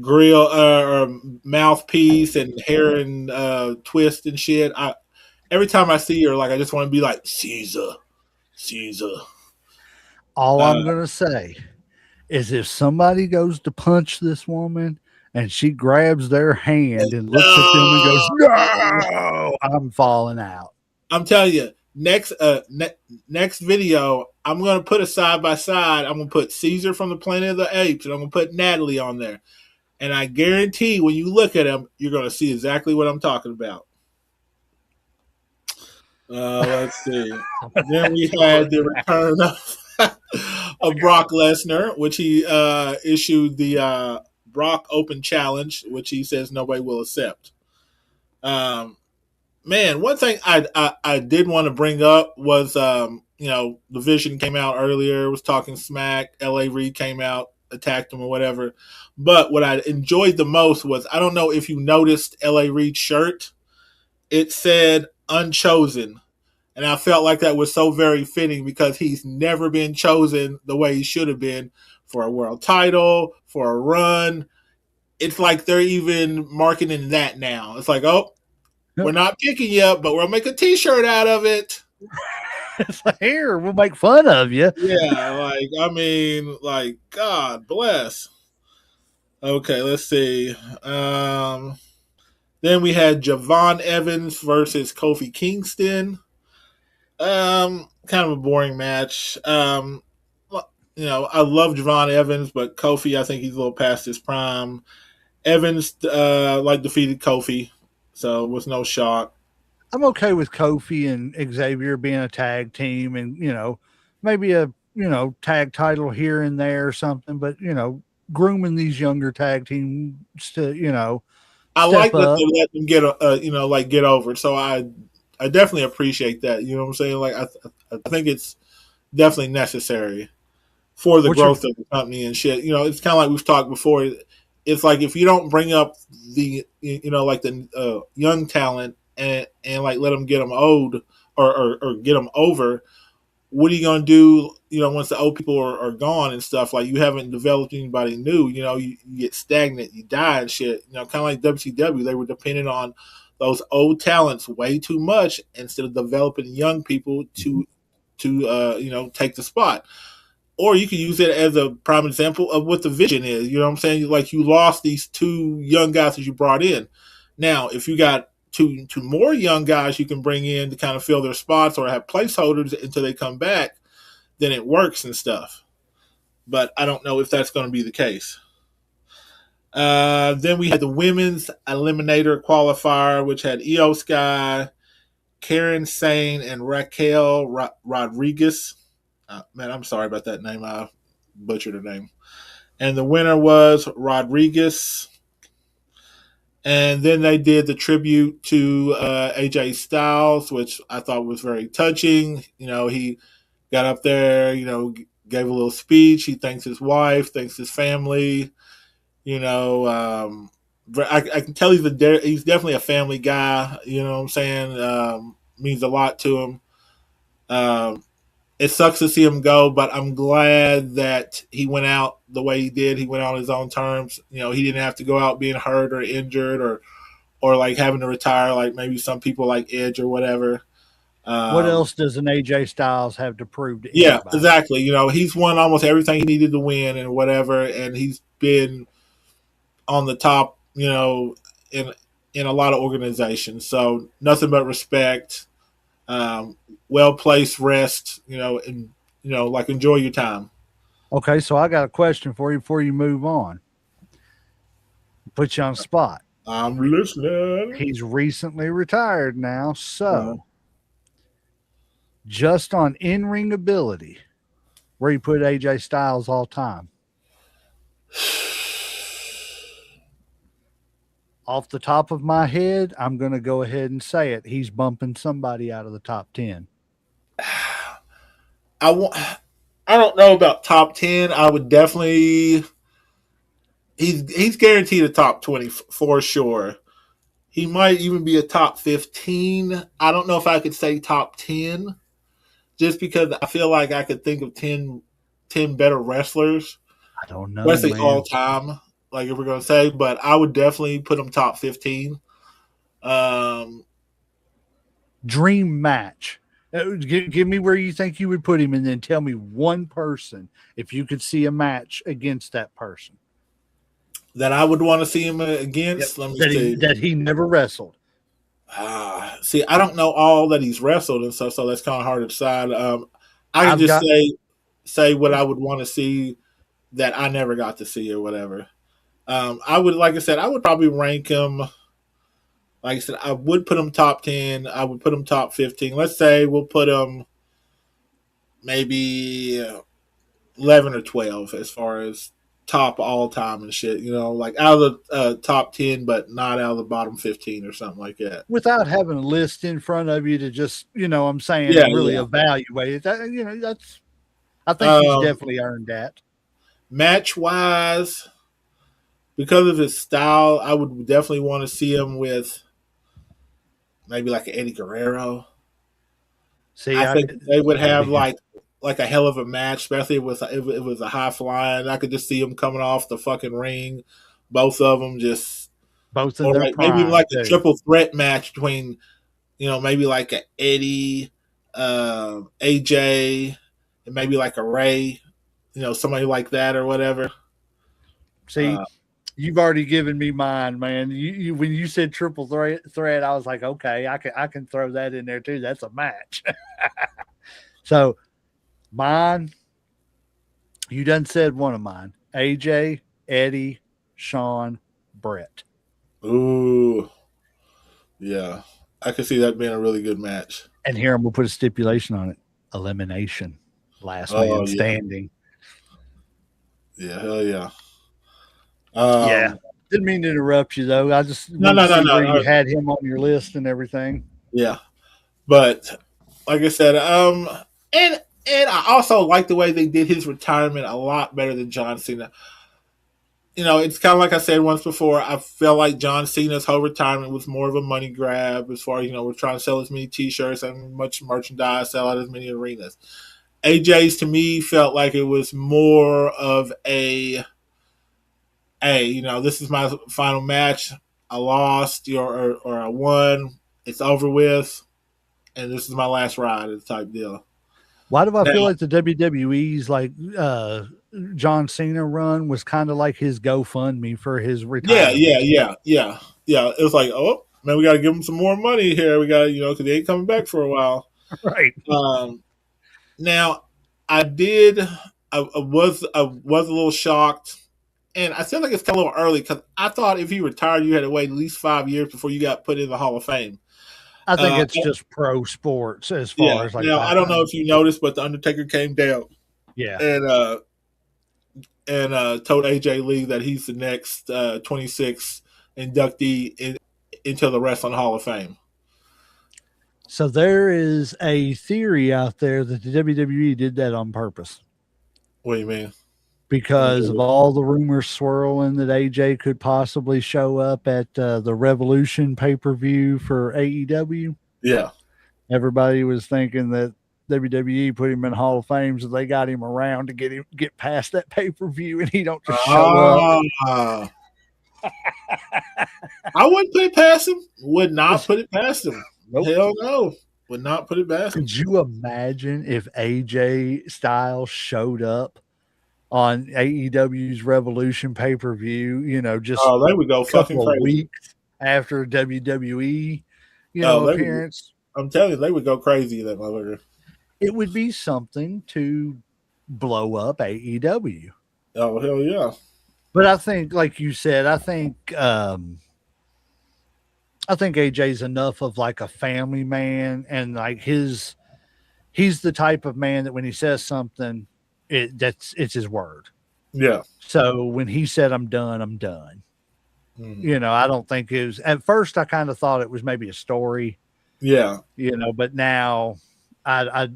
grill or mouthpiece and hair and twist and shit? Every time I see her, like I just want to be like Caesar. All I'm gonna say is if somebody goes to punch this woman and she grabs their hand and looks at them and goes, "No," I'm falling out. I'm telling you, next video, I'm gonna put a side by side. I'm gonna put Caesar from the Planet of the Apes, and I'm gonna put Natalie on there. And I guarantee when you look at them, you're gonna see exactly what I'm talking about. Let's see. Then we had the return of Brock Lesnar, which he issued the Brock Open Challenge, which he says nobody will accept. Man, one thing I did want to bring up was, you know, the Vision came out earlier, was talking smack. L.A. Reid came out, attacked him or whatever. But what I enjoyed the most was, I don't know if you noticed L.A. Reid's shirt. It said Unchosen. And I felt like that was so very fitting because he's never been chosen the way he should have been for a world title, for a run. It's like they're even marketing that now. It's like, oh, we're not picking you up, but we'll make a T-shirt out of it. It's like, here, we'll make fun of you. Yeah, like, I mean, like, God bless. Okay, let's see. Then we had Javon Evans versus Kofi Kingston. Kind of a boring match. You know, I love Javon Evans, but Kofi, I think he's a little past his prime. Evans, defeated Kofi, so it was no shock. I'm okay with Kofi and Xavier being a tag team and, you know, maybe a, you know, tag title here and there or something, but, you know, grooming these younger tag teams to, you know, I like that they let them get, you know, like get over. So I definitely appreciate that. You know what I'm saying? Like, I think it's definitely necessary for the growth of the company and shit. You know, it's kind of like we've talked before. It's like if you don't bring up the, you know, like the young talent and like let them get them old or get them over, what are you going to do, you know, once the old people are gone and stuff? Like, you haven't developed anybody new. You know, you get stagnant, you die and shit. You know, kind of like WCW, they were dependent on those old talents way too much instead of developing young people to you know, take the spot. or you could use it as a prime example of what the vision is. You know what I'm saying? Like you lost these two young guys that you brought in. Now, if you got two more young guys you can bring in to kind of fill their spots or have placeholders until they come back, then it works and stuff. But I don't know if that's going to be the case. Then we had the women's eliminator qualifier, which had Io Sky, Karen Sane, and Raquel Rodriguez. Man, I'm sorry about that name. I butchered her name. And the winner was Rodriguez. And then they did the tribute to AJ Styles, which I thought was very touching. You know, he got up there, you know, gave a little speech. He thanks his wife, thanks his family. You know, I can tell he's definitely a family guy. You know what I'm saying? Means a lot to him. It sucks to see him go, but I'm glad that he went out the way he did. He went out on his own terms. You know, he didn't have to go out being hurt or injured or like having to retire like maybe some people like Edge or whatever. What else does an AJ Styles have to prove to Yeah, anybody? exactly. You know, he's won almost everything he needed to win and whatever, and he's been on the top, you know, in a lot of organizations. So nothing but respect. Well placed rest, you know, and you know, like enjoy your time. Okay, so I got a question for you before you move on. Put you on the spot. I'm listening. He's recently retired now, so just on in-ring ability, where you put AJ Styles all time. Off the top of my head, I'm going to go ahead and say it. He's bumping somebody out of the top 10. I don't know about top 10. I would definitely. He's guaranteed a top 20 for sure. He might even be a top 15. I don't know if I could say top 10, just because I feel like I could think of 10 better wrestlers. I don't know, especially man. all time. Like if we're gonna say, but I would definitely put him top 15. Dream match. Give me where you think you would put him, and then tell me one person if you could see a match against that person that I would want to see him against. Yep. Let me see. That he never wrestled. See, I don't know all that he's wrestled and stuff, so that's kind of hard to decide. I can just say what I would want to see that I never got to see or whatever. I would, like I said, I would probably rank him. Like I said, I would put him top 10. I would put him top 15. Let's say we'll put him maybe 11 or 12 as far as top all time and shit. You know, like out of the top 10, but not out of the bottom 15 or something like that. Without having a list in front of you to just, you know, I'm saying, really evaluate it. That, you know, that's. I think he's definitely earned that. Match wise, because of his style, I would definitely want to see him with maybe like an Eddie Guerrero. See, I think they would have like a hell of a match, especially if it was a high flying. I could just see them coming off the fucking ring, both of them just both in their prime, maybe like a triple threat match between, you know, maybe like an Eddie, AJ, and maybe like a Ray, you know, somebody like that or whatever. See, you've already given me mine, man. You when you said triple threat, I was like, okay, I can throw that in there too. That's a match. So mine, you done said one of mine. AJ, Eddie, Sean, Brett. Ooh. Yeah. I could see that being a really good match. And here I'm gonna put a stipulation on it. Elimination. Last man standing. Yeah, hell yeah. Yeah. Didn't mean to interrupt you though. I just no. You had him on your list and everything. Yeah. But like I said, and I also like the way they did his retirement a lot better than John Cena. You know, it's kind of like I said once before. I felt like John Cena's whole retirement was more of a money grab as far as, you know, we're trying to sell as many T-shirts and much merchandise, sell out as many arenas. AJ's to me felt like it was more of a, hey, you know, this is my final match. I lost or I won. It's over with. And this is my last ride type deal. Why do I Now, feel like the WWE's like John Cena run was kind of like his GoFundMe for his yeah, retirement? yeah, yeah, yeah, yeah. It was like, oh man, we got to give them some more money here. We got to, because they ain't coming back for a while. Right. Um, Now, I did. I was a little shocked, and I feel like it's kind of a little early because I thought if you retired, you had to wait at least 5 years before you got put in the Hall of Fame. I think Uh, it's just pro sports as yeah. far as like Now I that. don't know if you noticed, but the Undertaker came down Yeah. and told AJ Lee that he's the next 26 inductee into the Wrestling Hall of Fame. So there is a theory out there that the WWE did that on purpose What do you mean? because of all the rumors swirling that AJ could possibly show up at the Revolution pay-per-view for AEW. Yeah. Everybody was thinking that WWE put him in Hall of Fame, so they got him around to get past that pay-per-view, and he don't just show up. I wouldn't put it past him. Would not put it past him. Nope. Hell no. Would not put it past him. Could you imagine if AJ Styles showed up on AEW's Revolution pay-per-view, just Oh, there we go. a Fucking couple of crazy. weeks after WWE, Oh, appearance? I'm telling you, they would go crazy, that motherfucker. It would be something to blow up AEW. Oh, hell yeah. But I think, like you said, I think AJ's enough of like a family man, and like he's the type of man that when he says something, it's his word. Yeah. So when he said, I'm done, I'm done. Mm. I don't think it was, at first I kind of thought it was maybe a story, Yeah. but now I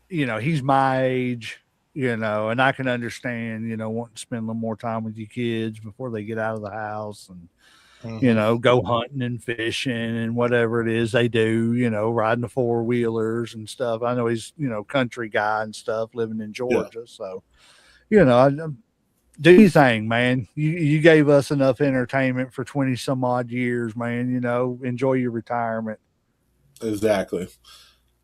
he's my age, and I can understand, wanting to spend a little more time with your kids before they get out of the house and, go hunting and fishing and whatever it is they do, riding the four-wheelers and stuff. I know he's, country guy and stuff living in Georgia. Yeah. So, do your thing, man. You gave us enough entertainment for 20 some odd years, man. Enjoy your retirement. Exactly.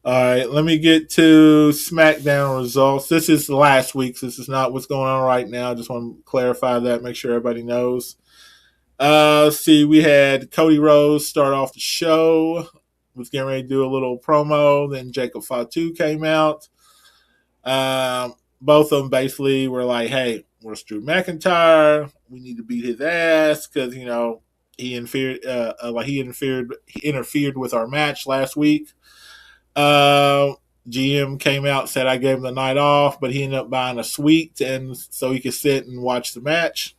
All right, let me get to SmackDown results. This is last week's. This is not what's going on right now. I just want to clarify that, make sure everybody knows. See, we had Cody Rhodes start off the show. Was getting ready to do a little promo. Then Jacob Fatu came out. Both of them basically were like, "Hey, we're Drew McIntyre. We need to beat his ass because he interfered with our match last week." GM came out, said I gave him the night off, but he ended up buying a suite and so he could sit and watch the match.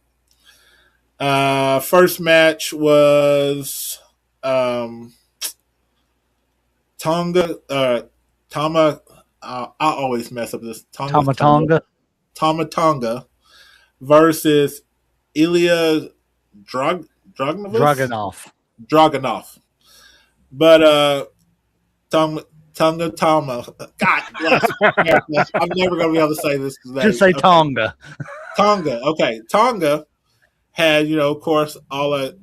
First match was Tonga. I always mess up this. Tama Tonga versus Ilya Dragunov. But Tama. God bless. I'm never going to be able to say this today. Just say okay. Tonga. Okay. Tonga had, of course, all the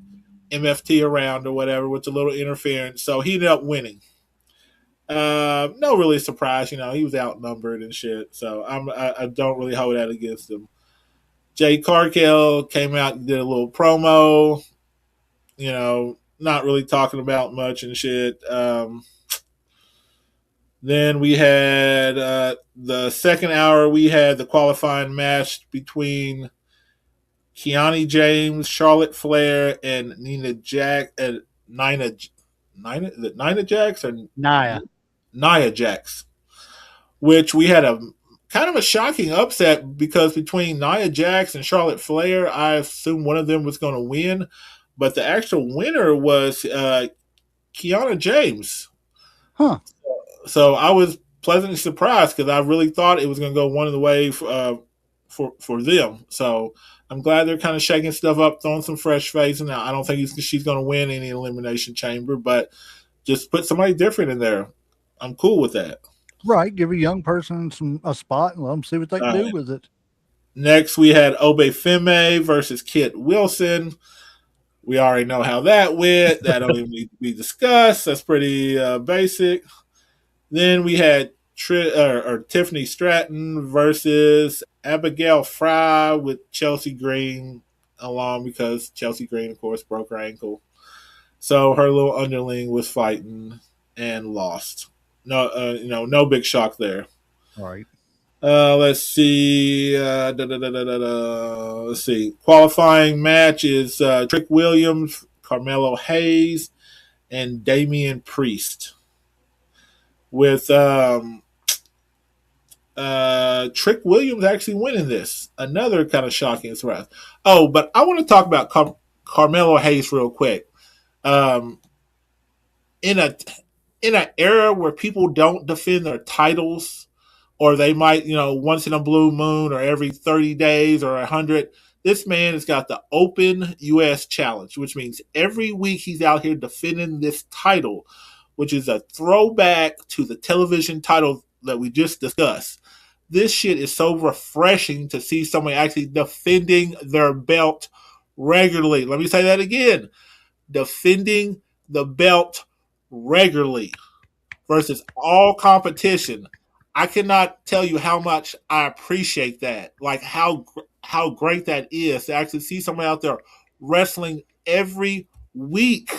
MFT around or whatever with a little interference. So he ended up winning. No really surprise. He was outnumbered and shit. So I don't really hold that against him. Jay Cargill came out and did a little promo. Not really talking about much and shit. Then we had the second hour. We had the qualifying match between Kiani James, Charlotte Flair, and Nia Jax or Nia Jax, which we had a kind of a shocking upset because between Nia Jax and Charlotte Flair, I assumed one of them was going to win, but the actual winner was Kiana James. Huh. So I was pleasantly surprised because I really thought it was going to go one of the way for them. So I'm glad they're kind of shaking stuff up, throwing some fresh face. And I don't think she's going to win any Elimination Chamber, but just put somebody different in there. I'm cool with that. Right. Give a young person a spot and let them see what they can do with it. Next, we had Obe Femme versus Kit Wilson. We already know how that went. That don't even need to be discussed. That's pretty basic. Then we had Tiffany Stratton versus Abigail Fry with Chelsea Green along because Chelsea Green, of course, broke her ankle. So her little underling was fighting and lost. No, no big shock there. Right. Let's see. Let's see. Qualifying match is Trick Williams, Carmelo Hayes, and Damian Priest. With Trick Williams actually winning this. Another kind of shocking surprise. Oh, but I want to talk about Carmelo Hayes real quick. In an era where people don't defend their titles, or they might, once in a blue moon or every 30 days or 100, this man has got the Open U.S. Challenge, which means every week he's out here defending this title, which is a throwback to the television title that we just discussed. This shit is so refreshing to see somebody actually defending their belt regularly. Let me say that again. Defending the belt regularly versus all competition. I cannot tell you how much I appreciate that. Like how great that is to actually see somebody out there wrestling every week,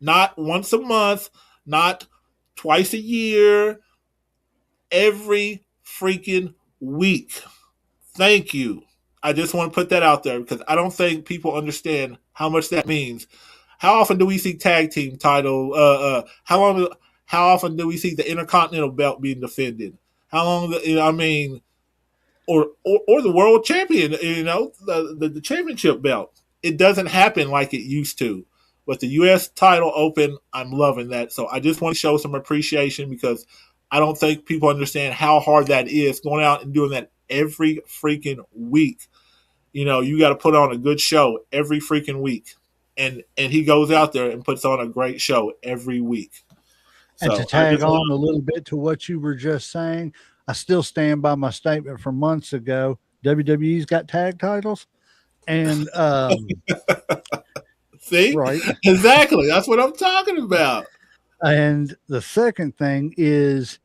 not once a month, not twice a year, every freaking week. Thank you. I just want to put that out there because I don't think people understand how much that means. How often do we see tag team title? How often do we see the Intercontinental belt being defended? How long? Or the world champion? The championship belt. It doesn't happen like it used to. But the U.S. title open, I'm loving that. So I just want to show some appreciation because I don't think people understand how hard that is going out and doing that every freaking week. You got to put on a good show every freaking week. And he goes out there and puts on a great show every week. And to tag on a little bit to what you were just saying, I still stand by my statement from months ago. WWE's got tag titles. And see? Right. Exactly. That's what I'm talking about. And the second thing is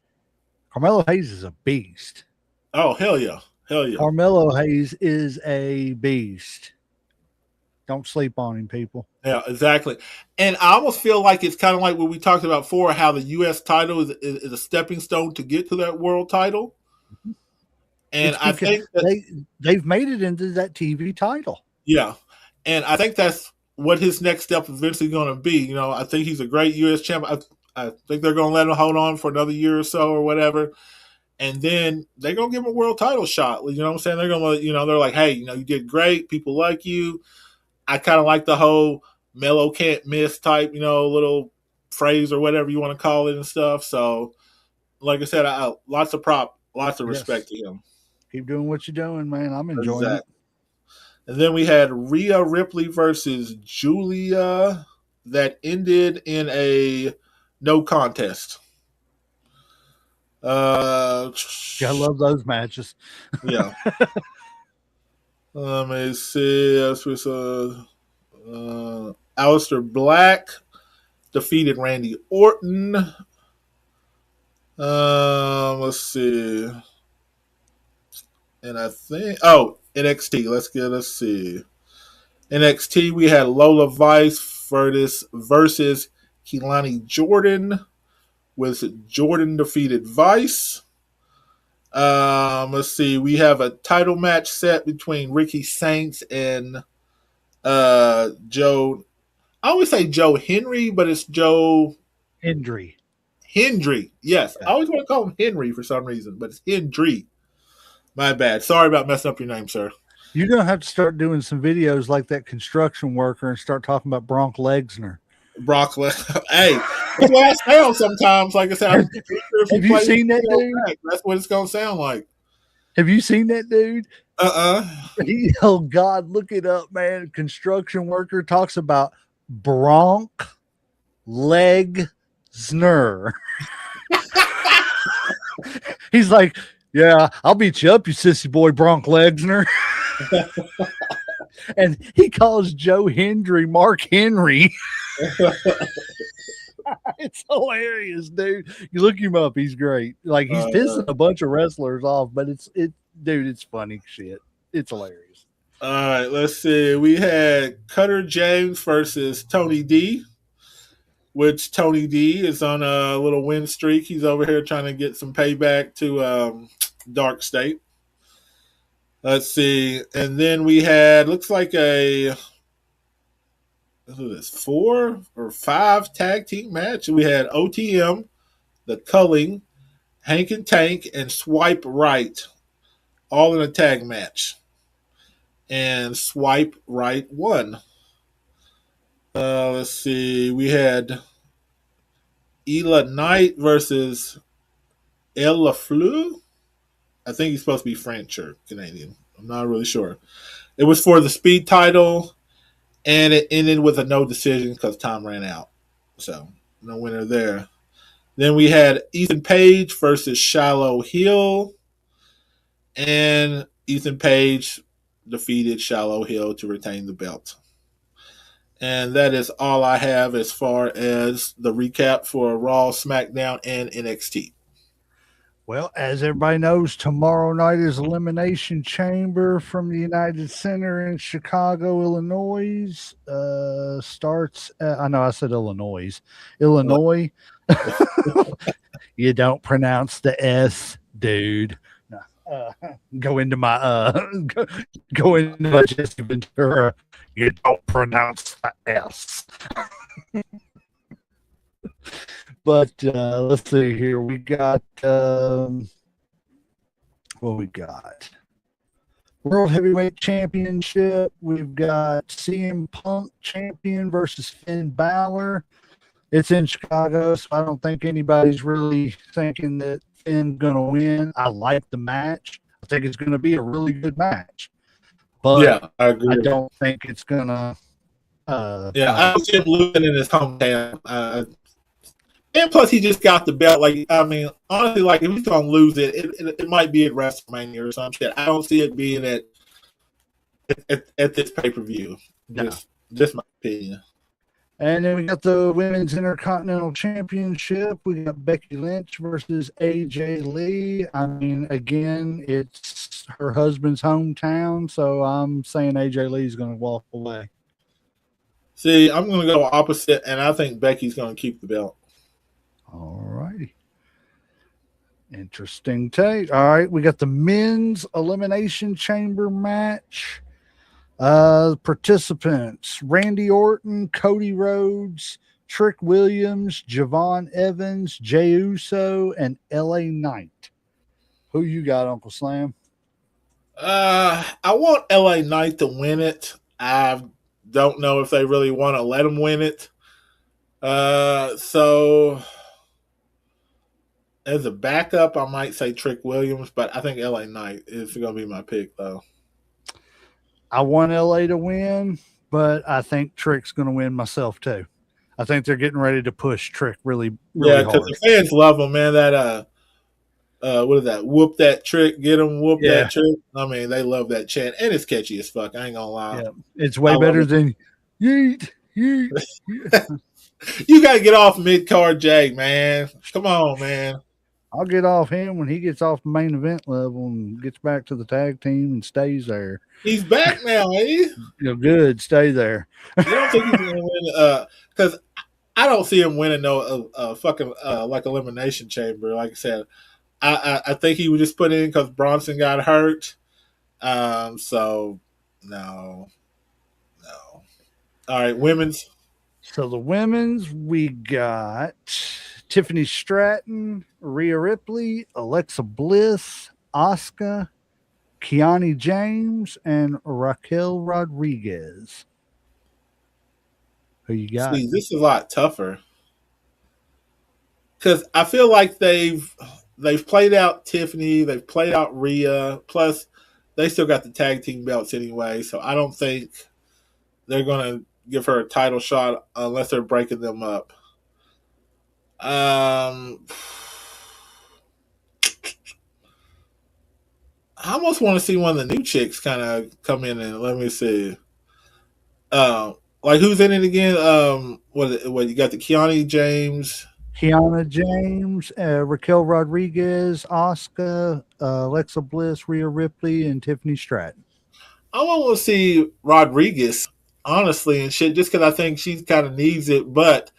Carmelo Hayes is a beast. Oh, hell yeah. Hell yeah. Carmelo Hayes is a beast. Don't sleep on him, people. Yeah, exactly. And I almost feel like it's kind of like what we talked about before, how the U.S. title is a stepping stone to get to that world title. And I think that they've made it into that TV title. Yeah. And I think that's what his next step is eventually going to be. I think he's a great U.S. champion. I think they're going to let him hold on for another year or so or whatever. And then they're going to give him a world title shot. You know what I'm saying? They're going to, they're like, hey, you did great. People like you. I kind of like the whole Melo can't miss type, little phrase or whatever you want to call it and stuff. So, like I said, lots of respect to him. Keep doing what you're doing, man. I'm enjoying it. And then we had Rhea Ripley versus Julia that ended in a no contest. I love those matches. Yeah. Let me see. Aleister Black defeated Randy Orton. Let's see. And I think NXT. Let's see. NXT, we had Lola Vice versus Keilani Jordan, with Jordan defeated Vice. Let's see. We have a title match set between Ricky Saints and Joe. I always say Joe Henry, but it's Joe Hendry. Yes. I always want to call him Henry for some reason, but it's Hendry. My bad. Sorry about messing up your name, sir. You're going to have to start doing some videos like that construction worker and start talking about Brock Lesnar. Hey, that's what I sound sometimes. Like I said, have you seen that dude? That's what it's going to sound like. Have you seen that dude? Oh, God, look it up, man. Construction worker talks about Brock Lesnar. He's like, yeah, I'll beat you up, you sissy boy, Brock Lesnar. And he calls Joe Hendry Mark Henry. It's hilarious, dude. You look him up, he's great. Like he's pissing a bunch of wrestlers off, but dude, it's funny shit. It's hilarious. All right, let's see. We had Cutter James versus Tony D, which Tony D is on a little win streak. He's over here trying to get some payback to Dark State. Let's see. And then we had, looks like what is this, 4 or 5 tag team match. We had OTM, The Culling, Hank and Tank, and Swipe Right, all in a tag match. And Swipe Right won. Let's see. We had Ela Knight versus El LaFleur. I think he's supposed to be French or Canadian. I'm not really sure. It was for the speed title, and it ended with a no decision because time ran out. So, no winner there. Then we had Ethan Page versus Shiloh Hill, and Ethan Page defeated Shiloh Hill to retain the belt. And that is all I have as far as the recap for Raw, SmackDown, and NXT. Well, as everybody knows, tomorrow night is Elimination Chamber from the United Center in Chicago, Illinois. Starts, I know I said Illinois. Illinois. You don't pronounce the S, dude. Go into my go into my Jesse Ventura. You don't pronounce the S. But let's see here. We got what we got. World Heavyweight Championship. We've got CM Punk champion versus Finn Balor. It's in Chicago, so I don't think anybody's really thinking that Finn's going to win. I like the match. I think it's going to be a really good match. But yeah, I agree. I don't think it's going to. I don't see him losing in his hometown. And plus, he just got the belt. Like, I mean, honestly, like if he's gonna lose it, it might be at WrestleMania or some shit. I don't see it being at this pay per view. No. Just my opinion. And then we got the Women's Intercontinental Championship. We got Becky Lynch versus AJ Lee. I mean, again, it's her husband's hometown, so I'm saying AJ Lee's going to walk away. See, I'm going to go opposite, and I think Becky's going to keep the belt. All righty. Interesting take. All right, we got the men's elimination chamber match. Participants: Randy Orton, Cody Rhodes, Trick Williams, Javon Evans, Jey Uso, and LA Knight. Who you got, Uncle Slam? I want LA Knight to win it. I don't know if they really want to let him win it. So as a backup, I might say Trick Williams, but I think LA Knight is going to be my pick, though. I want LA to win, but I think Trick's going to win myself, too. I think they're getting ready to push Trick really hard. Because the fans love him, man. That, what is that? Whoop that trick, get him, whoop that trick. I mean, they love that chant, and it's catchy as fuck. I ain't going to lie. Yeah. It's way better than yeet, yeet. You got to get off mid-card Jag, man. Come on, man. I'll get off him when he gets off the main event level and gets back to the tag team and stays there. He's back now, eh? You're good. Stay there. I don't think he's going to win because I don't see him winning no fucking like elimination chamber. Like I said, I think he would just put in because Bronson got hurt. So no. All right, women's. So the women's, we got Tiffany Stratton, Rhea Ripley, Alexa Bliss, Asuka, Kiani James, and Raquel Rodriguez. Who you got? See, this is a lot tougher because I feel like they've played out Tiffany, they've played out Rhea, plus they still got the tag team belts anyway. So I don't think they're gonna give her a title shot unless they're breaking them up. I almost want to see one of the new chicks kind of come in and let me see. Like who's in it again? What you got the Keanu James. Kiana James, Raquel Rodriguez, Asuka, Alexa Bliss, Rhea Ripley, and Tiffany Stratton. I want to see Rodriguez, honestly, and shit, just because I think she kind of needs it. But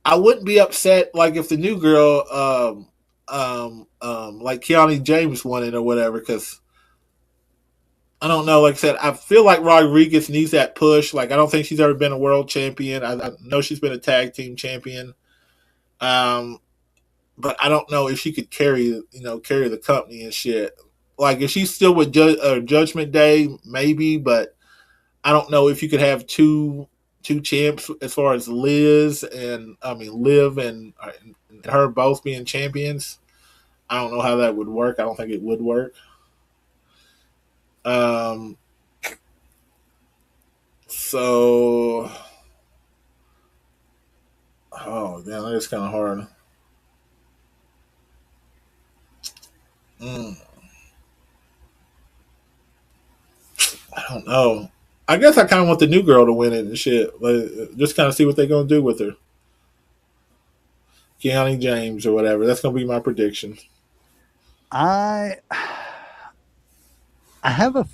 I wouldn't be upset like if the new girl, like Keanu James won it or whatever, because I don't know. Like I said, I feel like Rodriguez needs that push. Like I don't think she's ever been a world champion. I know she's been a tag team champion. Um, but I don't know if she could carry the company and shit. Like if she's still with Judgment Day, maybe, but I don't know if you could have two champs as far as Liv and her both being champions. I don't know how that would work. I don't think it would work. Um, so, oh damn, that's kind of hard. Mm, I don't know. I guess I kind of want the new girl to win it and shit. Like, just kind of see what they're gonna do with her, Keanu James or whatever. That's gonna be my prediction. I I have a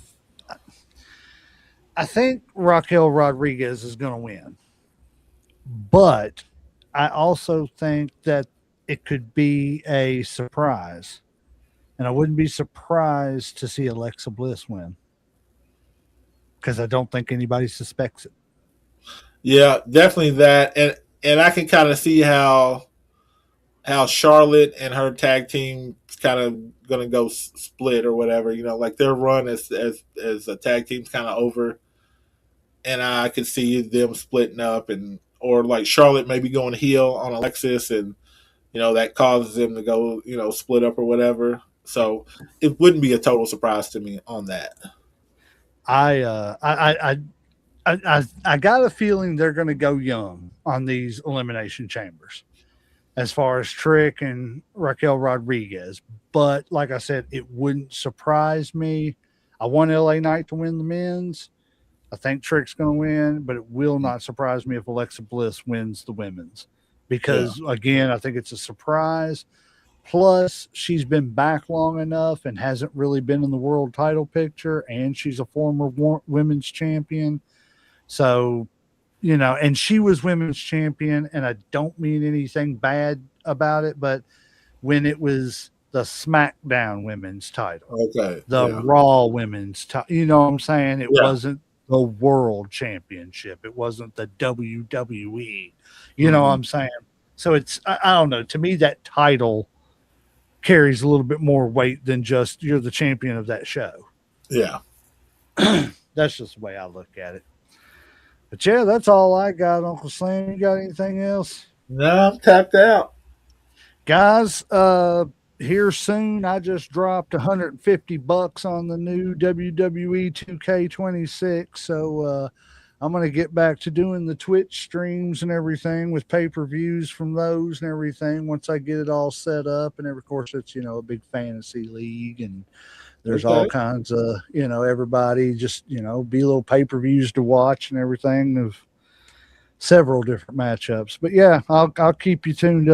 I think Raquel Rodriguez is going to win, but I also think that it could be a surprise, and I wouldn't be surprised to see Alexa Bliss win because I don't think anybody suspects it. Yeah, definitely that, and I can kind of see how Charlotte and her tag team kind of gonna go split or whatever. Like their run as a tag team's kind of over, and I could see them splitting up, and or like Charlotte maybe going heel on Alexis, and that causes them to go split up or whatever. So it wouldn't be a total surprise to me on that. I uh, I got a feeling they're going to go young on these elimination chambers as far as Trick and Raquel Rodriguez. But like I said, it wouldn't surprise me. I want LA Knight to win the men's. I think Trick's going to win, but it will not surprise me if Alexa Bliss wins the women's Yeah, because, again, I think it's a surprise. Plus, she's been back long enough and hasn't really been in the world title picture, and she's a former women's champion. So, and she was women's champion, and I don't mean anything bad about it, but when it was the SmackDown women's title, okay, the yeah, Raw women's title, you know what I'm saying? It yeah, wasn't the world championship. It wasn't the WWE. You know what hmm, I'm saying? So I don't know. To me, that title carries a little bit more weight than just you're the champion of that show. yeah. That's just the way I look at it. But yeah, that's all I got, Uncle Sam. You got anything else? No, I'm tapped out. Guys, here soon I just dropped $150 on the new WWE 2K26. So I'm gonna get back to doing the Twitch streams and everything with pay-per-views from those and everything once I get it all set up. And of course it's a big fantasy league and there's all Okay, kinds of everybody just be little pay-per-views to watch and everything of several different matchups. But yeah, I'll keep you tuned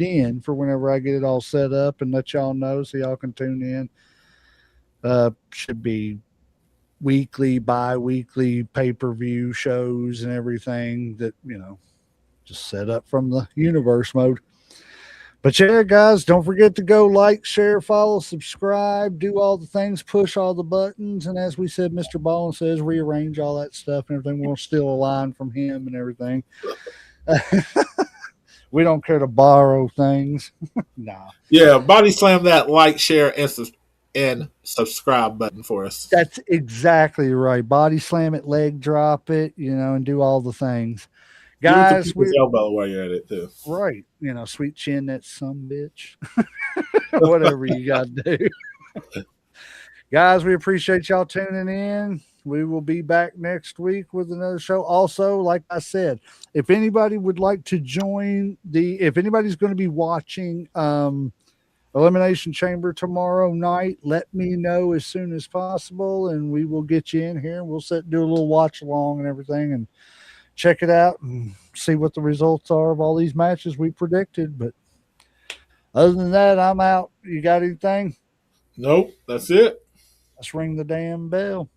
in for whenever I get it all set up and let y'all know so y'all can tune in. Should be weekly, bi-weekly pay-per-view shows and everything that just set up from the universe mode. But yeah, guys, don't forget to go like, share, follow, subscribe, do all the things, push all the buttons. And as we said, Mr. Ballin says, rearrange all that stuff and everything. We'll steal a line from him and everything. We don't care to borrow things. Nah. yeah. Body slam that like, share, and subscribe button for us. That's exactly right. Body slam it, leg drop it, and do all the things. Give it to Guys, people's we're elbow while you're at it too. right. Sweet chin that some bitch. Whatever you got to do. Guys, we appreciate y'all tuning in. We will be back next week with another show. Also, like I said, if anybody would like to join if anybody's going to be watching Elimination Chamber tomorrow night. Let me know as soon as possible, and we will get you in here. We'll sit do a little watch along and everything, and check it out and see what the results are of all these matches we predicted. But other than that, I'm out. You got anything? Nope, that's it. Let's ring the damn bell.